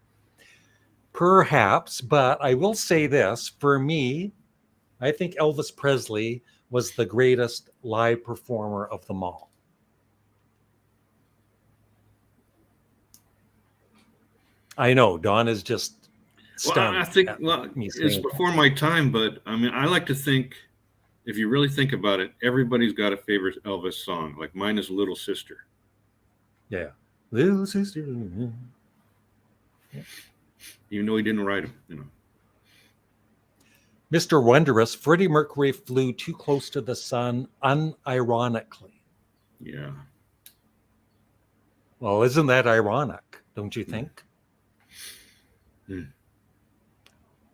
Perhaps, but I will say this. For me, I think Elvis Presley was the greatest live performer of them all. I know, Don is just stunned. Well, I think it's before my time, but I mean, I like to think, if you really think about it, everybody's got a favorite Elvis song. Like mine is Little Sister. Yeah. Little Sister. Yeah. Even though he didn't write them, Mr. Wondrous, Freddie Mercury flew too close to the sun unironically. Yeah. Well, isn't that ironic, don't you think?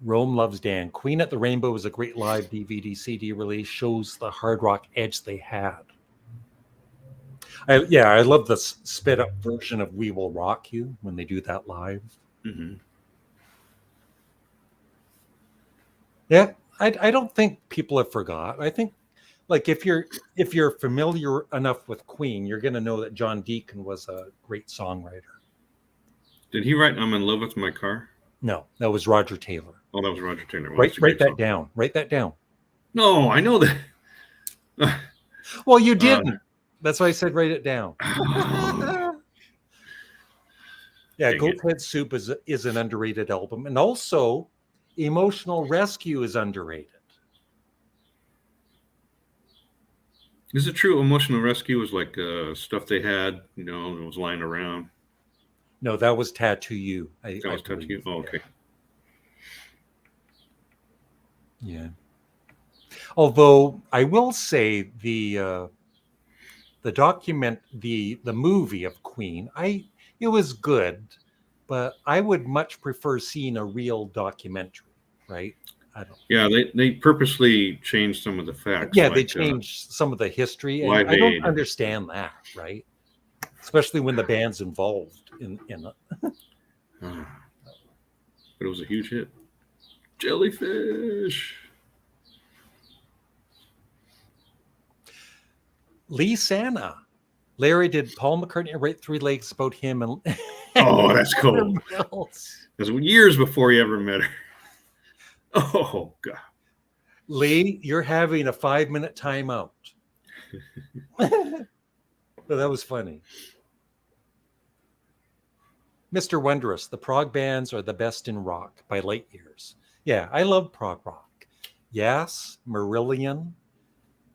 Rome Loves Dan. Queen at the Rainbow was a great live DVD CD release. Shows the hard rock edge they had. I love the sped up version of We Will Rock You when they do that live. Mm-hmm. Yeah, I don't think people have forgot. I think, like, if you're familiar enough with Queen, you're going to know that John Deacon was a great songwriter. Did he write "I'm in Love with My Car"? No, that was Roger Taylor. Oh, that was Roger Taylor. Well, write that down. Write that down. No, I know that. Well, you didn't. That's why I said write it down. Yeah, Goat's Head Soup is an underrated album, and also Emotional Rescue is underrated. Is it true Emotional Rescue was like stuff they had, it was lying around? No, that was Tattoo You. That was Tattoo You? Oh, okay. Yeah. Although I will say the movie of Queen, it was good, but I would much prefer seeing a real documentary, right? I don't. Yeah, they purposely changed some of the facts, Yeah, they like changed some of the history, and Live I don't Aid. understand that, right? Especially when the band's involved in it. Uh, but it was a huge hit. Jellyfish. Lee Santa. Larry, did Paul McCartney write Three Legs about him and Oh, that's cool. Mills? It was years before you ever met her. Oh God. Lee, you're having a 5-minute timeout. But that was funny. Mr. Wondrous, the prog bands are the best in rock by light years. Yeah, I love prog rock. Yes, Marillion,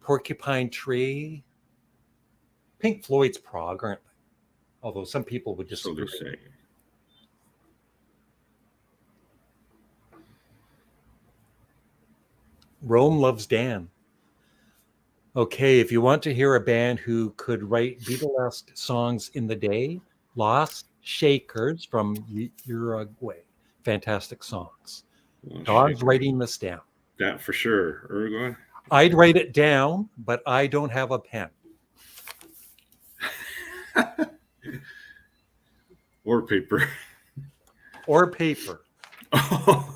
Porcupine Tree, Pink Floyd's prog, aren't they? Although some people would disagree. So they say. Rome loves Dan. Okay, if you want to hear a band who could write Beatles songs in the day, Lost Shakers from Uruguay. Fantastic songs. Don's writing this down. That for sure. Uruguay? I'd write it down, but I don't have a pen. Or paper. Or paper. Oh.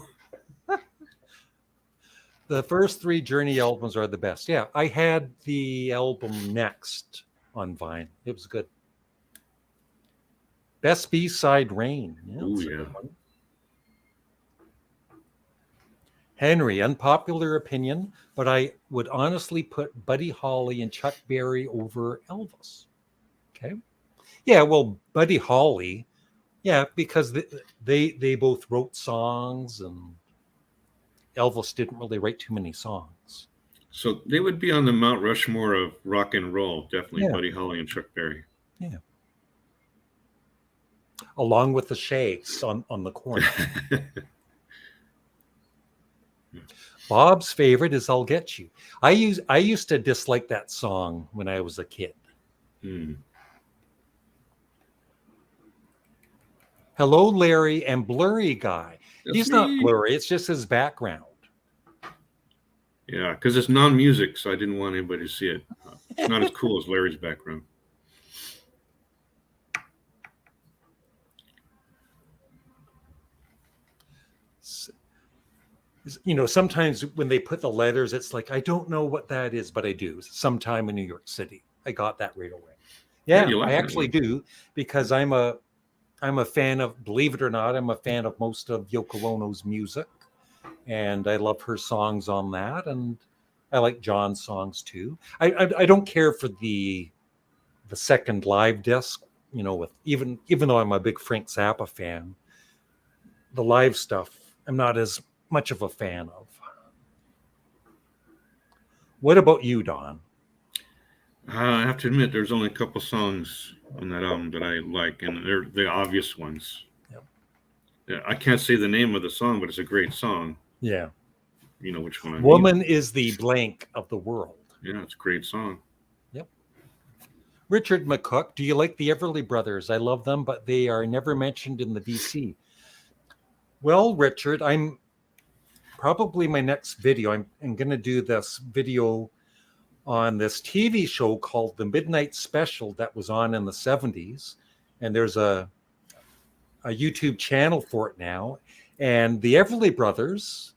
The first 3 Journey albums are the best. Yeah, I had the album Next on Vine. It was good. Best B-side, Rain. Yeah, Ooh, yeah. Henry, unpopular opinion, but I would honestly put Buddy Holly and Chuck Berry over Elvis. Okay. Yeah, well, Buddy Holly, yeah, because they both wrote songs, and Elvis didn't really write too many songs. So they would be on the Mount Rushmore of rock and roll, definitely. Yeah. Buddy Holly and Chuck Berry. Yeah. Along with the Shakes on the corner. Bob's favorite is I'll Get You. I used to dislike that song when I was a kid. Hello, Larry and Blurry Guy. That's He's me. not blurry. It's just his background. Yeah, because it's non-music, so I didn't want anybody to see it. It's not as cool as Larry's background. You know, sometimes when they put the letters, it's like, I don't know what that is, but I do. Sometime in New York City. I got that right away. Yeah, you like I that actually one. do, because I'm a fan of, believe it or not, I'm a fan of most of Yoko Ono's music. And I love her songs on that. And I like John's songs too. I don't care for the second live disc, you know, with even though I'm a big Frank Zappa fan, the live stuff I'm not as much of a fan of. What about you, Don? I have to admit, there's only a couple songs on that album that I like, and they're the obvious ones. Yep. Yeah, I can't say the name of the song, but it's a great song. Yeah. You know which one I mean. Woman is the blank of the world. Yeah, it's a great song. Yep. Richard McCook, do you like the Everly Brothers? I love them, but they are never mentioned in the VC. Well, Richard, I'm probably my next video. I'm going to do this video on this TV show called The Midnight Special that was on in the 70s. And there's a YouTube channel for it now. And the Everly Brothers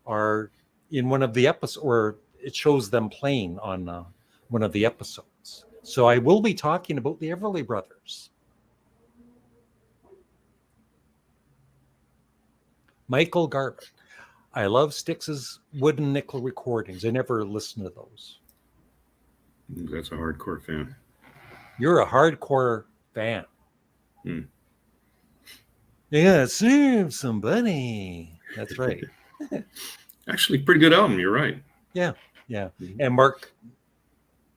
are in one of the episodes, or it shows them playing on one of the episodes. So I will be talking about the Everly Brothers. Michael Garbutt. I love Styx's wooden nickel recordings. I never listened to those. That's a hardcore fan. You're a hardcore fan. Yeah, serve somebody. That's right. Actually, pretty good album. You're right. Yeah. And Mark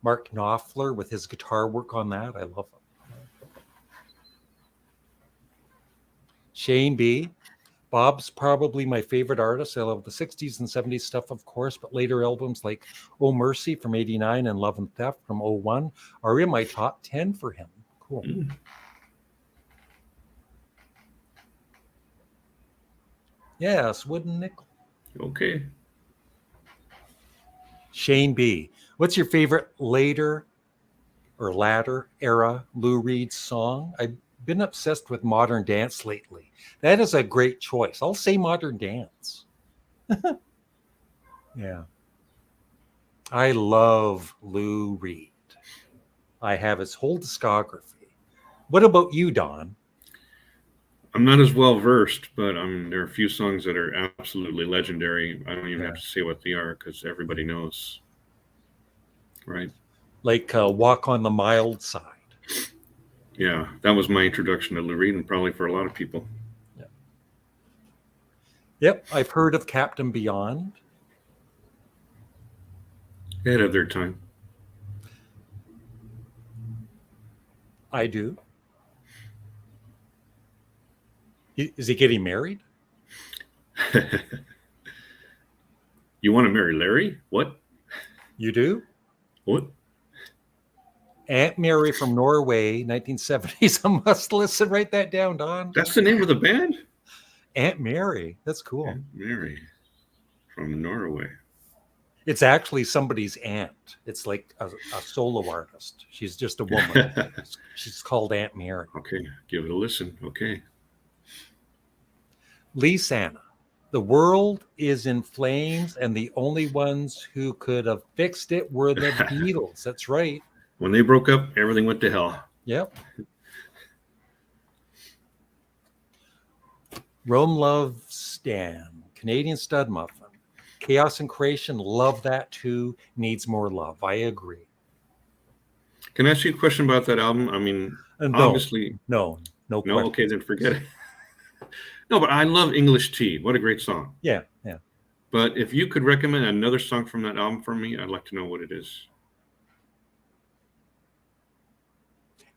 Knopfler with his guitar work on that. I love him. Shane B. Bob's probably my favorite artist. I love the 60s and 70s stuff, of course, but later albums like Oh Mercy from 89 and Love and Theft from 01 are in my top 10 for him. Cool. Mm. Yes, Wooden Nickel. Okay. Shane B. What's your favorite later or latter era Lou Reed song? I've been obsessed with modern dance lately. That is a great choice. I'll say modern dance. Yeah. I love Lou Reed. I have his whole discography. What about you, Don? I'm not as well versed, but there are a few songs that are absolutely legendary. I don't even Yeah. have to say what they are because everybody knows. Right. Like Walk on the Mild Side. Yeah, that was my introduction to Lou Reed, and probably for a lot of people. Yeah. Yep, I've heard of Captain Beyond. They had their time. I do. Is he getting married? You want to marry Larry? What? You do? What? Aunt Mary from Norway, 1970s. I must listen. Write that down, Don. That's the name of the band? Aunt Mary. That's cool. Aunt Mary from Norway. It's actually somebody's aunt. It's like a solo artist. She's just a woman. She's called Aunt Mary. Okay, give it a listen. Okay. Lee Santa. The world is in flames, and the only ones who could have fixed it were the Beatles. That's right. When they broke up, everything went to hell. Yep. Rome loves Stan. Canadian Studmuffin. Chaos and Creation, love that too. Needs more love. I agree. Can I ask you a question about that album? I mean, No, obviously. no question. Okay, then forget it. No, but I love English Tea. What a great song. Yeah. But if you could recommend another song from that album for me, I'd like to know what it is.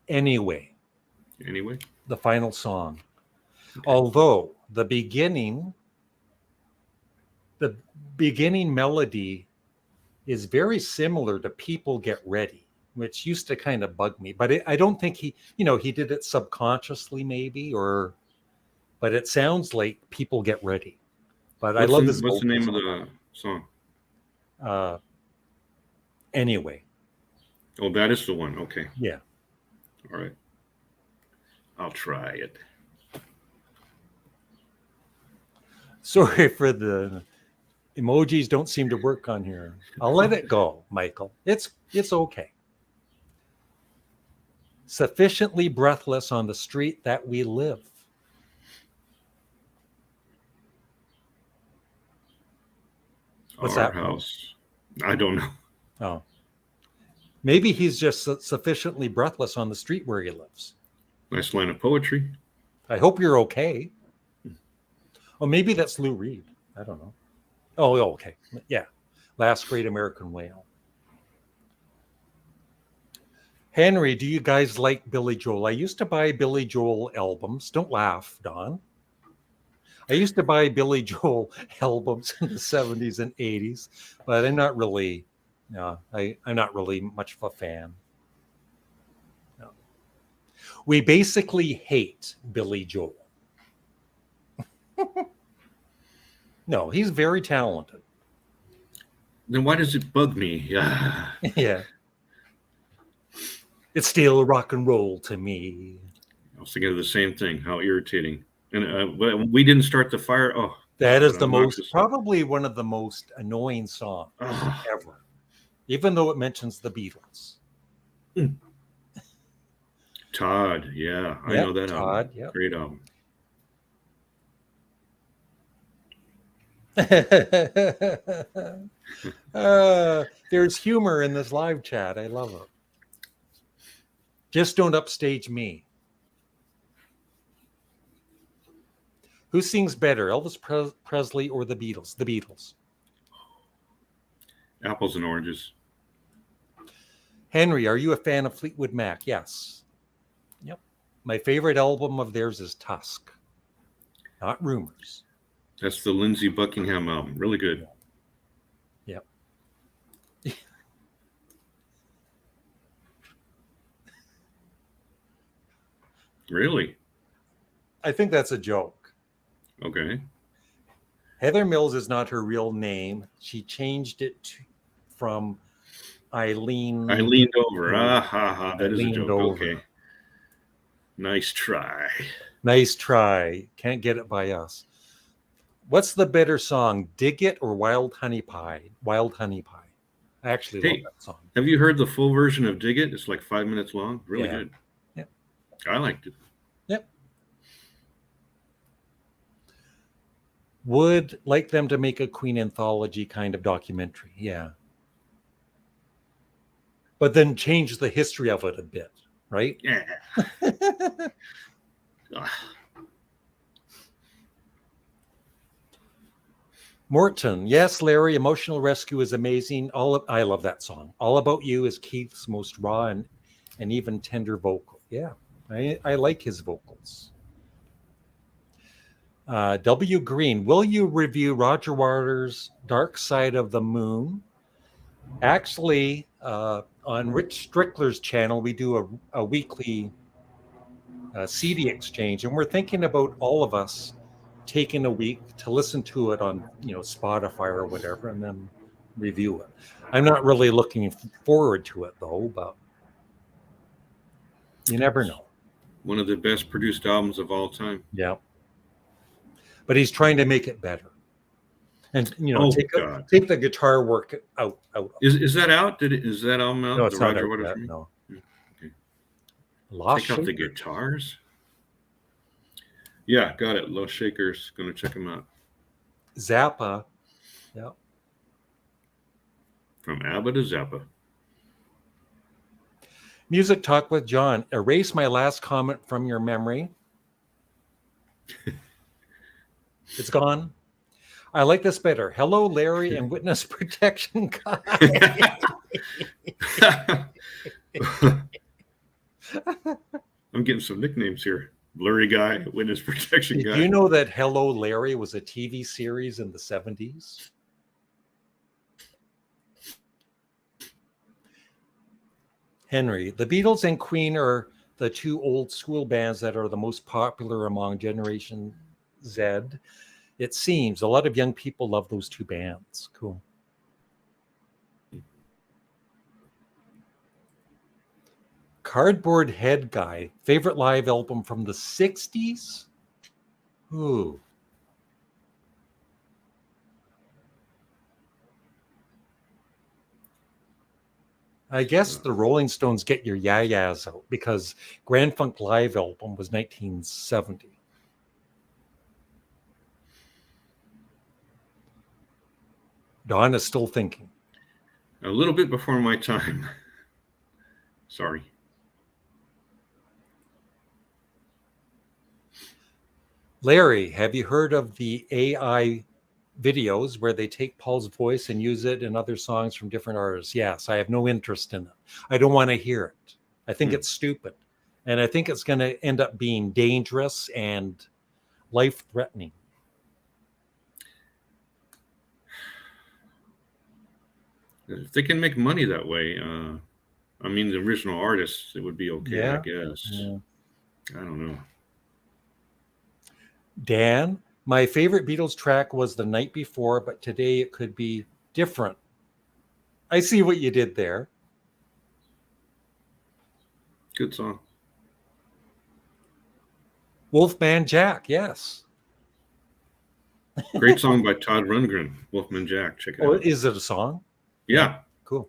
Anyway, the final song. Okay. Although the beginning melody is very similar to People Get Ready, which used to kind of bug me. But I don't think he did it subconsciously maybe, but it sounds like People Get Ready. But I love this. What's the name of the song? Anyway. Oh, that is the one. Okay. Yeah. All right. I'll try it. Sorry for the emojis don't seem to work on here. I'll let it go, Michael. It's okay. Sufficiently breathless on the street that we live. What's Our that? House. I don't know. Oh. Maybe he's just sufficiently breathless on the street where he lives. Nice line of poetry. I hope you're okay. Oh, maybe that's Lou Reed. I don't know. Oh, okay. Yeah. Last Great American Whale. Henry, do you guys like Billy Joel? I used to buy Billy Joel albums. Don't laugh, Don. I used to buy Billy Joel albums in the 70s and 80s, but I'm not really, I'm not really much of a fan. No. We basically hate Billy Joel. No, he's very talented. Then why does it bug me? Yeah. It's still rock and roll to me. I was thinking of the same thing. How irritating. And we didn't start the fire. Oh, that is probably one of the most annoying songs ever, even though it mentions the Beatles. Todd, yeah, I know that Todd, album. Yep. Great album. There's humor in this live chat. I love it. Just don't upstage me. Who sings better, Elvis Presley or the Beatles? The Beatles. Apples and oranges. Henry, are you a fan of Fleetwood Mac? Yes. Yep. My favorite album of theirs is Tusk. not rumors. That's the Lindsey Buckingham album. Really good. Yep. Really? I think that's a joke. Okay. Heather Mills is not her real name. She changed it from Eileen. I leaned over. Ah, ha, ha. That I is a leaned joke. over. Okay. Nice try. Nice try. Can't get it by us. What's the better song, Dig It or Wild Honey Pie? Wild Honey Pie. I actually love Hey, that song. have you heard the full version of Dig It? It's like 5 minutes long. Really Yeah. good. Yep. I liked it. Yep. Would like them to make a Queen anthology kind of documentary. Yeah. But then change the history of it a bit, right? Yeah. Ah, Morton, yes, Larry, Emotional Rescue is amazing. I love that song. All About You is Keith's most raw and even tender vocal. Yeah, I like his vocals. W. Green, will you review Roger Waters' Dark Side of the Moon? Actually, on Rich Strickler's channel, we do a weekly CD exchange, and we're thinking about all of us taking a week to listen to it on Spotify or whatever, and then review it. I'm not really looking forward to it though, but you never know. one of the best produced albums of all time. Yeah, but he's trying to make it better, and take the guitar work out. Is that out? Is that album out? No, it's the not Roger out Waters yet. remake? No. Okay. Lost Take out the Shaker. guitars. Yeah, got it. Lost Shakers. Gonna check them out. Zappa. Yeah. From Abba to Zappa. Music Talk with John. Erase my last comment from your memory. It's gone. I like this better. Hello, Larry and Witness Protection Guy. I'm getting some nicknames here. Blurry Guy, Witness Protection Guy. Did you know that Hello, Larry was a TV series in the 70s? Henry, the Beatles and Queen are the two old school bands that are the most popular among Generation Z. It seems a lot of young people love those two bands. Cool. Cardboard Head Guy, favorite live album from the 60s? Ooh. I guess the Rolling Stones Get Your Ya-Ya's Out, because Grand Funk Live album was 1970. Don is still thinking. A little bit before my time. Sorry. Larry, have you heard of the AI videos where they take Paul's voice and use it in other songs from different artists? Yes, I have no interest in it. I don't want to hear it. I think it's stupid. And I think it's going to end up being dangerous and life-threatening. If they can make money that way, I mean, the original artists, it would be okay, I guess. Yeah. I don't know. Dan, my favorite Beatles track was The Night Before, but today it could be different. I see what you did there. Good song. Wolfman Jack, yes. Great song by Todd Rundgren, Wolfman Jack. Check it out. Is it a song? Yeah. Cool.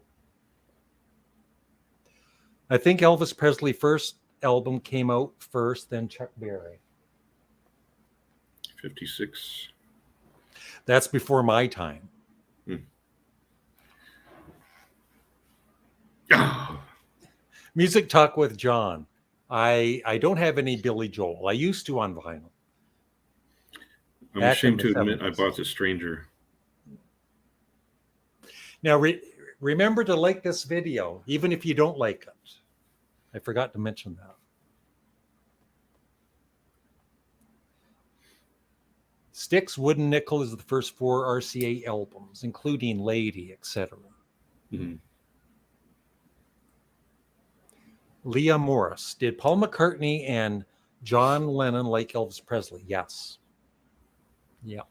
I think Elvis Presley's first album came out first, then Chuck Berry. 56. That's before my time. Oh. Music Talk with John. I don't have any Billy Joel. I used to on vinyl. I'm ashamed to admit I bought The Stranger. Now, remember to like this video, even if you don't like it. I forgot to mention that. Styx Wooden Nickel is the first 4 RCA albums, including Lady, etc. Mhm. Leah Morris, did Paul McCartney and John Lennon like Elvis Presley? Yes. Yeah.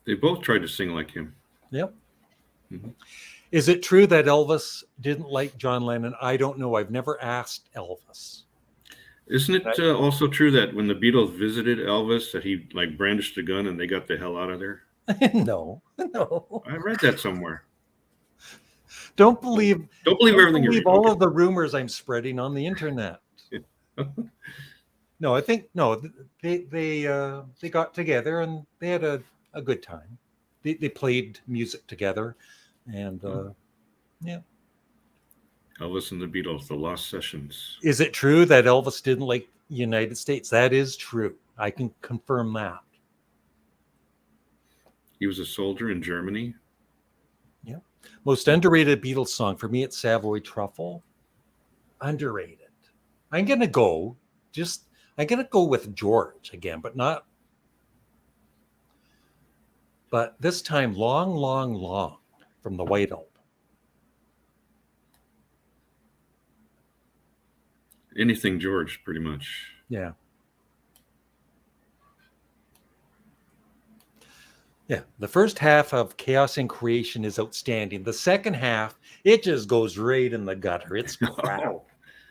They both tried to sing like him. Yep. Mhm. Is it true that Elvis didn't like John Lennon? I don't know. I've never asked Elvis. Isn't it also true that when the Beatles visited Elvis, that he like brandished a gun and they got the hell out of there? No. I read that somewhere. Don't believe everything you read. all Okay. of the rumors I'm spreading on the internet. No, I think they got together and they had a good time. They played music together, and yeah. Elvis and the Beatles, the Lost Sessions. Is it true that Elvis didn't like United States? That is true. I can confirm that. He was a soldier in Germany. Yeah. Most underrated Beatles song for me, it's Savoy Truffle. Underrated. I'm gonna go with George again, but this time Long, Long, Long from the White Album. Anything George, pretty much. Yeah. Yeah. The first half of Chaos and Creation is outstanding. The second half, it just goes right in the gutter. It's crap.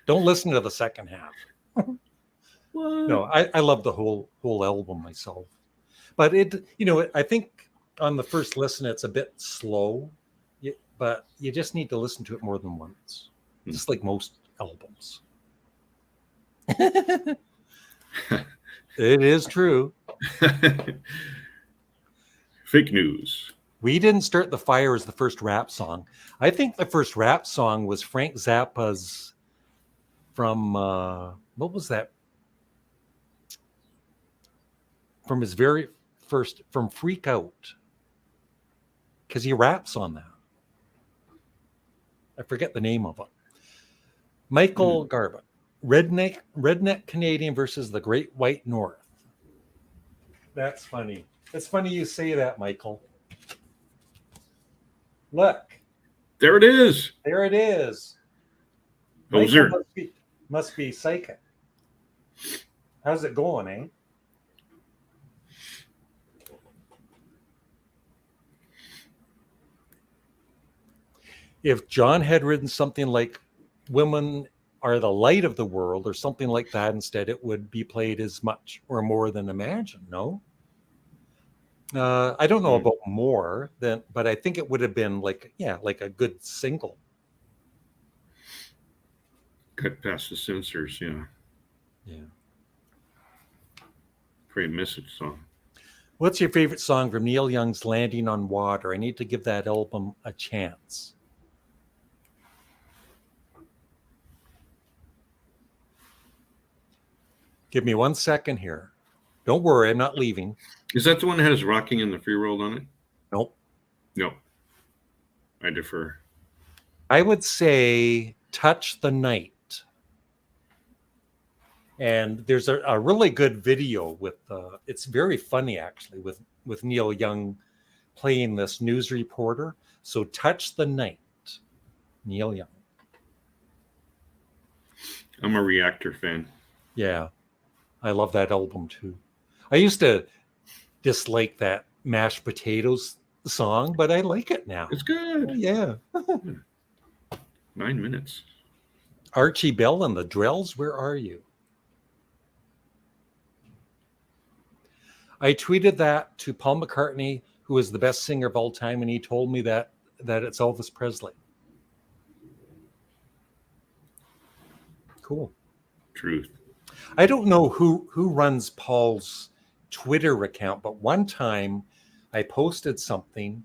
Don't listen to the second half. No, I love the whole album myself. But I think on the first listen, it's a bit slow, but you just need to listen to it more than once, just like most albums. It is true. Fake news. We Didn't Start the Fire is the first rap song. I think the first rap song was Frank Zappa's from, what was that? From his very first, from Freak Out. Because he raps on that. I forget the name of it. Michael Garbutt. Redneck Canadian versus the Great White North. That's funny. It's funny you say that, Michael. Look. There it is. There it is. Hoser. Must be psychic. How's it going, eh? If John had written something like Women Are the Light of the World or something like that instead, it would be played as much or more than Imagine, no? I don't know about more than, but I think it would have been like a good single. Cut past the censors, yeah. Yeah. Great message song. What's your favorite song from Neil Young's Landing on Water? I need to give that album a chance. Give me 1 second here. Don't worry, I'm not leaving. Is that the one that has Rocking in the Free World on it? Nope. No. I defer. I would say Touch the Night. And there's a really good video with, it's very funny actually, with Neil Young playing this news reporter. So Touch the Night, Neil Young. I'm a Reactor fan. Yeah, I love that album too. I used to dislike that Mashed Potatoes song, but I like it now. It's good. Yeah. 9 minutes. Archie Bell and the Drells, where are you? I tweeted that to Paul McCartney, who is the best singer of all time, and he told me that it's Elvis Presley. Cool. Truth. I don't know who runs Paul's Twitter account, but one time I posted something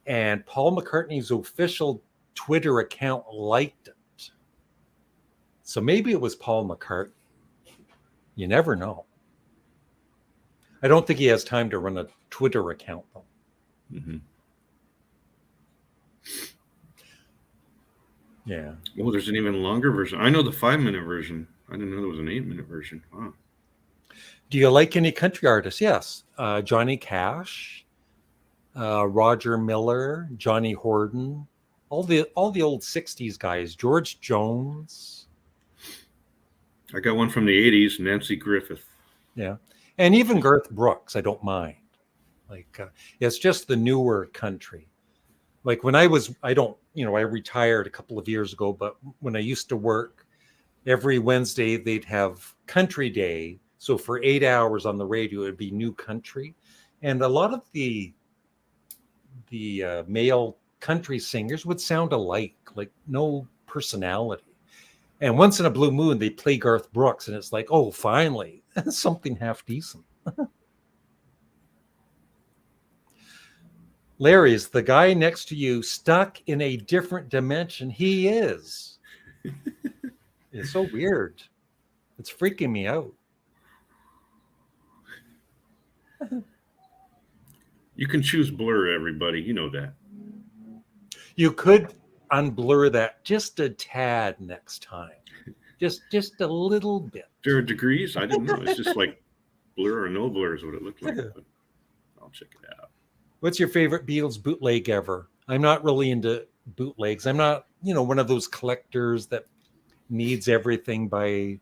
and Paul McCartney's official Twitter account liked it. So maybe it was Paul McCartney. You never know. I don't think he has time to run a Twitter account, though. Mm-hmm. Yeah. Oh, there's an even longer version. I know the 5-minute version. I didn't know there was an 8-minute version. Wow. Do you like any country artists? Yes. Johnny Cash, Roger Miller, Johnny Horton, all the old 60s guys, George Jones. I got one from the 80s, Nancy Griffith. Yeah. And even Garth Brooks, I don't mind. Like, it's just the newer country. Like when I retired a couple of years ago, but when I used to work, every Wednesday they'd have Country Day. So for 8 hours on the radio, it would be new country. And a lot of the male country singers would sound alike, like no personality. And once in a blue moon, they play Garth Brooks, and it's like, oh, finally, something half decent. Larry, is the guy next to you stuck in a different dimension? He is. It's so weird. It's freaking me out. You can choose blur, everybody. You know that. You could unblur that just a tad next time. Just a little bit. There are degrees? I didn't know. It's just like blur or no blur is what it looked like. But I'll check it out. What's your favorite Beatles bootleg ever? I'm not really into bootlegs. I'm not, one of those collectors that needs everything by...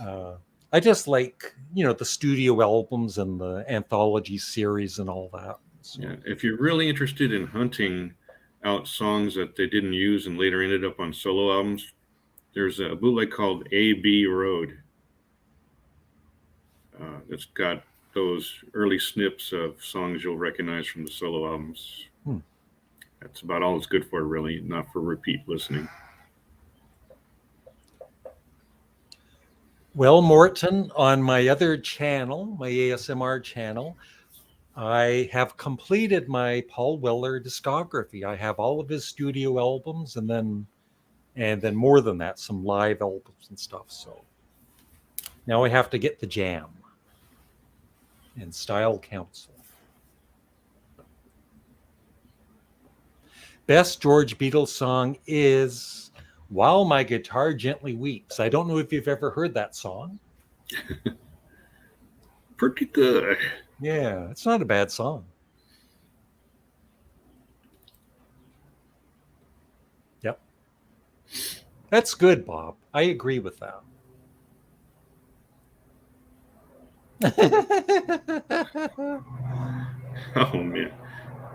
I just like, the studio albums and the anthology series and all that. So. Yeah, if you're really interested in hunting out songs that they didn't use and later ended up on solo albums, there's a bootleg called A.B. Road. It's got those early snips of songs you'll recognize from the solo albums. That's about all it's good for, really, not for repeat listening. Well, Morton, on my other channel, my ASMR channel, I have completed my Paul Weller discography. I have all of his studio albums and then more than that, some live albums and stuff. So now I have to get the jam and Style Council. Best George Beatles song is While My Guitar Gently Weeps. I don't know if you've ever heard that song. Pretty good. Yeah, it's not a bad song. Yep. That's good, Bob. I agree with that. Oh, man.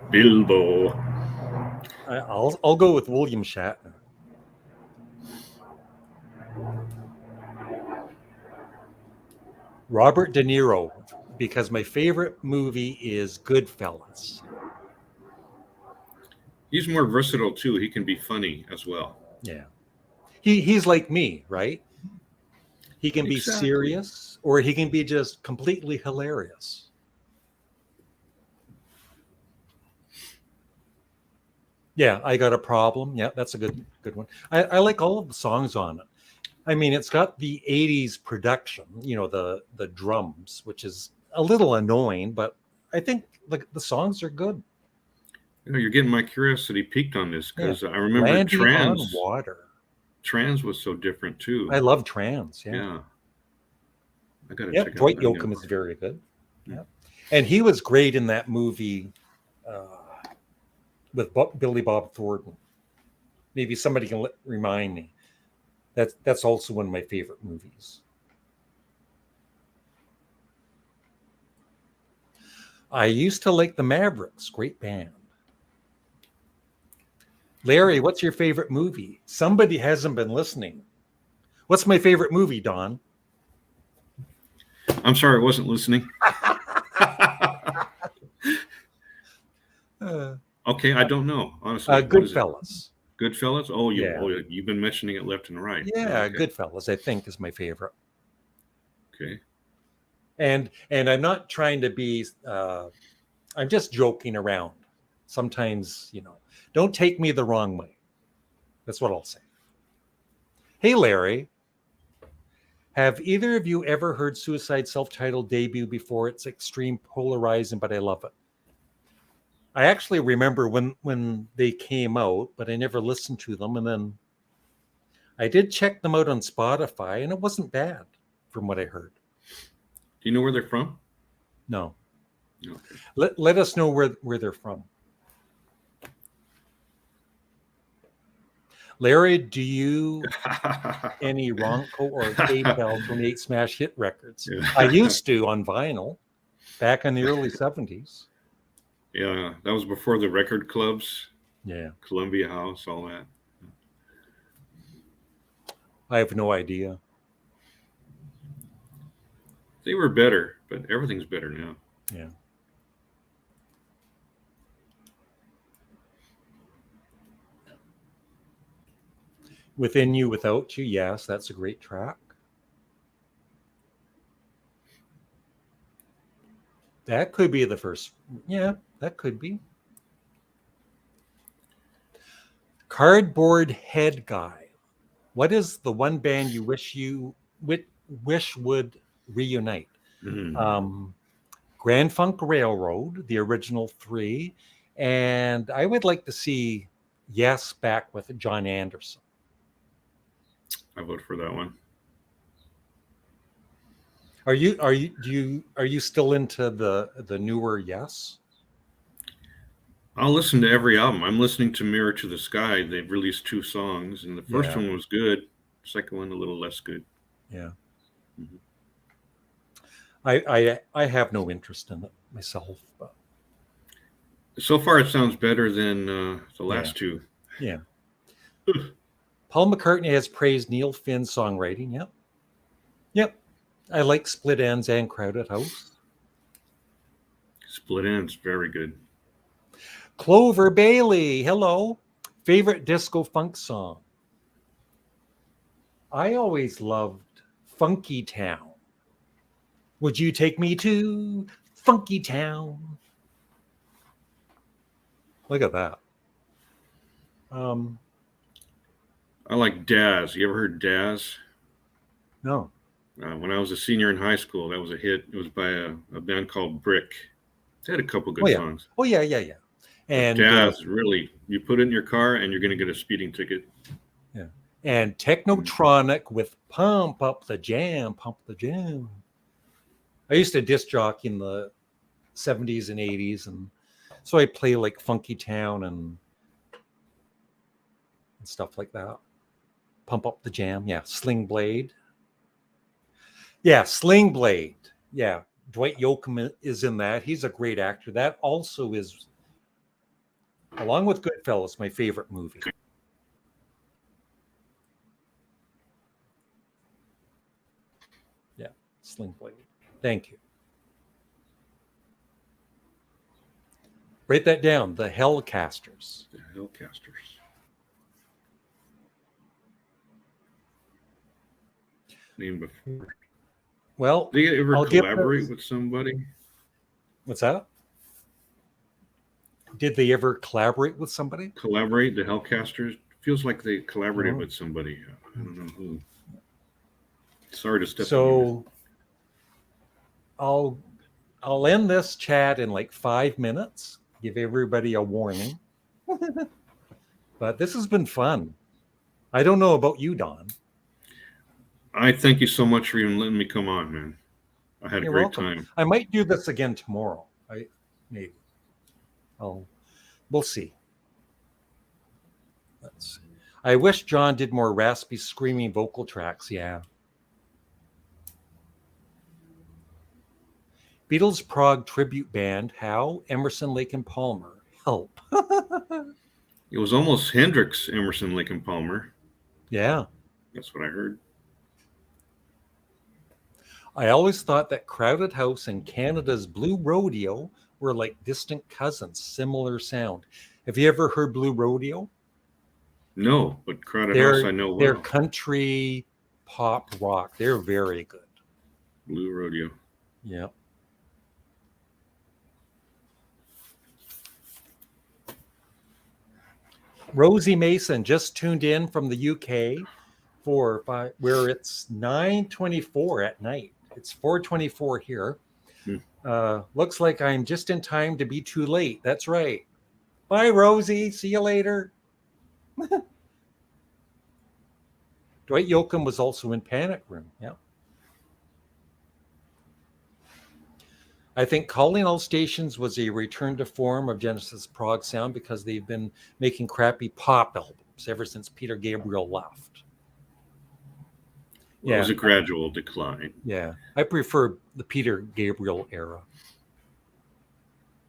Bilbo. I'll go with William Shatner. Robert De Niro, because my favorite movie is Goodfellas. He's more versatile, too. He can be funny as well. Yeah. He's like me, right? He can be serious or he can be just completely hilarious. Yeah, I Got a Problem. Yeah, that's a good one. I like all of the songs on it. I mean, it's got the 80s production, the drums, which is a little annoying, but I think the songs are good. You're getting my curiosity piqued on this because I remember Landy Trans. on Water. Trans was so different too. I love Trans. Yeah. I gotta check it out. Dwight Yoakam is very good. Yeah, and he was great in that movie with Billy Bob Thornton. Maybe somebody can remind me. That's also one of my favorite movies. I used to like the Mavericks. Great band. Larry, what's your favorite movie? Somebody hasn't been listening. What's my favorite movie, Don? I'm sorry, I wasn't listening. Okay, I don't know, honestly. Goodfellas. Goodfellas? Oh, you've been mentioning it left and right. Yeah, okay. Goodfellas, I think, is my favorite. Okay. And I'm not trying to be, I'm just joking around. Sometimes, don't take me the wrong way. That's what I'll say. Hey, Larry, have either of you ever heard Suicide's self-titled debut before? It's extreme, polarizing, but I love it. I actually remember when they came out, but I never listened to them. And then I did check them out on Spotify, and it wasn't bad from what I heard. Do you know where they're from? No. Okay. Let us know where they're from. Larry, do you any Ronco or K-Tel 28 smash hit records? I used to on vinyl back in the early 70s. Yeah, that was before the record clubs, Yeah. Columbia House, all that. I have no idea. They were better, but everything's better now. Yeah. Within You, Without You. Yes, that's a great track. That could be the first. Yeah, that could be. Cardboard Head Guy. What is the one band you wish would reunite? Mm. Grand Funk Railroad, the original three, and I would like to see Yes back with John Anderson. I vote for that one. Are you still into the newer Yes? I'll listen to every album. I'm listening to Mirror to the Sky. They've released 2 songs, and the first one was good. The second one a little less good. Yeah. Mm-hmm. I have no interest in it myself, but so far it sounds better than the last 2. Yeah. Paul McCartney has praised Neil Finn's songwriting. Yep. I like Split Ends and Crowded House. Split Ends, very good. Clover Bailey, hello. Favorite disco funk song? I always loved Funky Town. Would you take me to Funky Town? Look at that. I like Daz. You ever heard Daz? No. When I was a senior in high school, that was a hit. It was by a band called Brick. They had a couple good songs. Oh, yeah. And Daz, really, you put it in your car and you're going to get a speeding ticket. Yeah. And Technotronic with Pump Up the Jam, Pump the Jam. I used to disc jockey in the 70s and 80s, and so I play like Funky Town and stuff like that. Pump Up the Jam, yeah. Sling Blade. Yeah, Sling Blade. Yeah, Dwight Yoakam is in that. He's a great actor. That also is, along with Goodfellas, my favorite movie. Yeah, Sling Blade. Thank you. Write that down. The Hellcasters. The Hellcasters. Name before. Well, do you ever collaborate with somebody? What's that? Did they ever collaborate with somebody? Collaborate, the Hellcasters? Feels like they collaborated with somebody. I don't know who. Sorry to step So I'll end this chat in like 5 minutes. Give everybody a warning. But this has been fun. I don't know about you, Don. I thank you so much for even letting me come on, man. I had a great time. I might do this again tomorrow. Maybe. We'll see. Let's see. I wish John did more raspy, screaming vocal tracks. Yeah. Beatles prog tribute band. How? Emerson, Lake and Palmer. Help. It was almost Hendrix, Emerson, Lake and Palmer. Yeah. That's what I heard. I always thought that Crowded House and Canada's Blue Rodeo were like distant cousins, similar sound. Have you ever heard Blue Rodeo? No, but Crowded House I know well. They're country pop rock. They're very good. Blue Rodeo. Yeah. Rosie Mason just tuned in from the UK where it's 9:24 at night. It's 4:24 here. Looks like I'm just in time to be too late. That's right. Bye, Rosie. See you later. Dwight Yoakam was also in Panic Room. Yeah. I think Calling All Stations was a return to form of Genesis prog sound because they've been making crappy pop albums ever since Peter Gabriel left. Well, it was a gradual decline. Yeah, I prefer the Peter Gabriel era.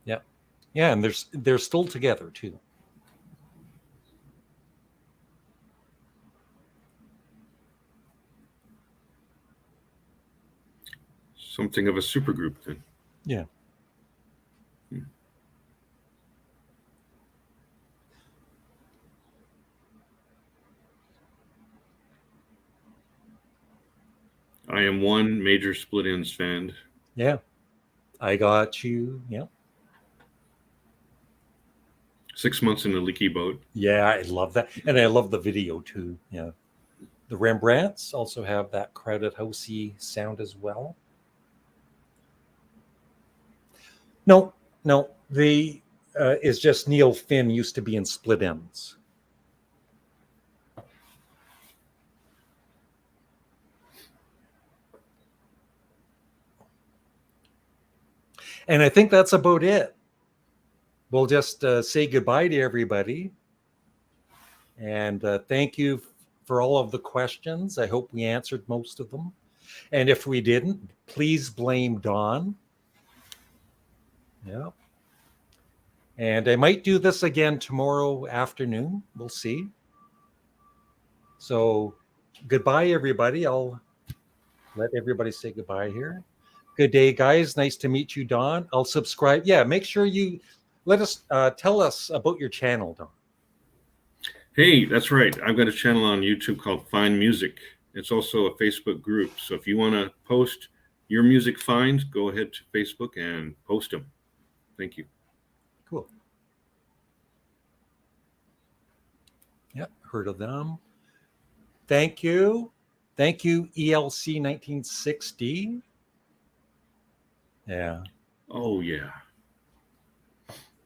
Yeah, yeah, and they're still together too. Something of a supergroup then. Yeah. I am one major Split Enz fan. Yeah. I got you. Yeah. 6 months in a leaky boat. Yeah, I love that. And I love the video too. Yeah. The Rembrandts also have that crowded housey sound as well. No, they is just Neil Finn used to be in Split Enz. And I think that's about it. We'll just say goodbye to everybody. And thank you for all of the questions. I hope we answered most of them. And if we didn't, please blame Don. Yeah. And I might do this again tomorrow afternoon. We'll see. So goodbye, everybody. I'll let everybody say goodbye here. Good day, guys. Nice to meet you, Don. I'll subscribe. Yeah, make sure you let us tell us about your channel, Don. Hey, that's right. I've got a channel on YouTube called Find Music. It's also a Facebook group. So if you want to post your music finds, go ahead to Facebook and post them. Thank you. Cool. Yep, heard of them. Thank you. Thank you, ELC 1960. Yeah. Oh, yeah.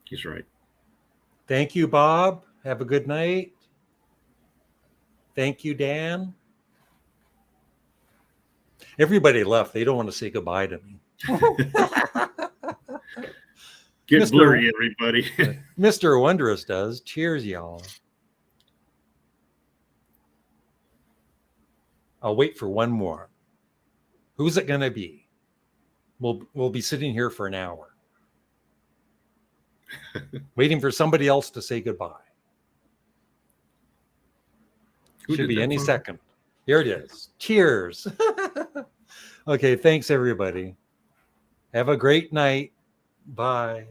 He's right. Thank you, Bob. Have a good night. Thank you, Dan. Everybody left. They don't want to say goodbye to me. Get blurry, everybody. Mr. Wondrous does. Cheers, y'all. I'll wait for one more. Who's it going to be? We'll be sitting here for an hour. Waiting for somebody else to say goodbye. Should be any second. Here it is. Cheers. Okay, thanks everybody. Have a great night. Bye.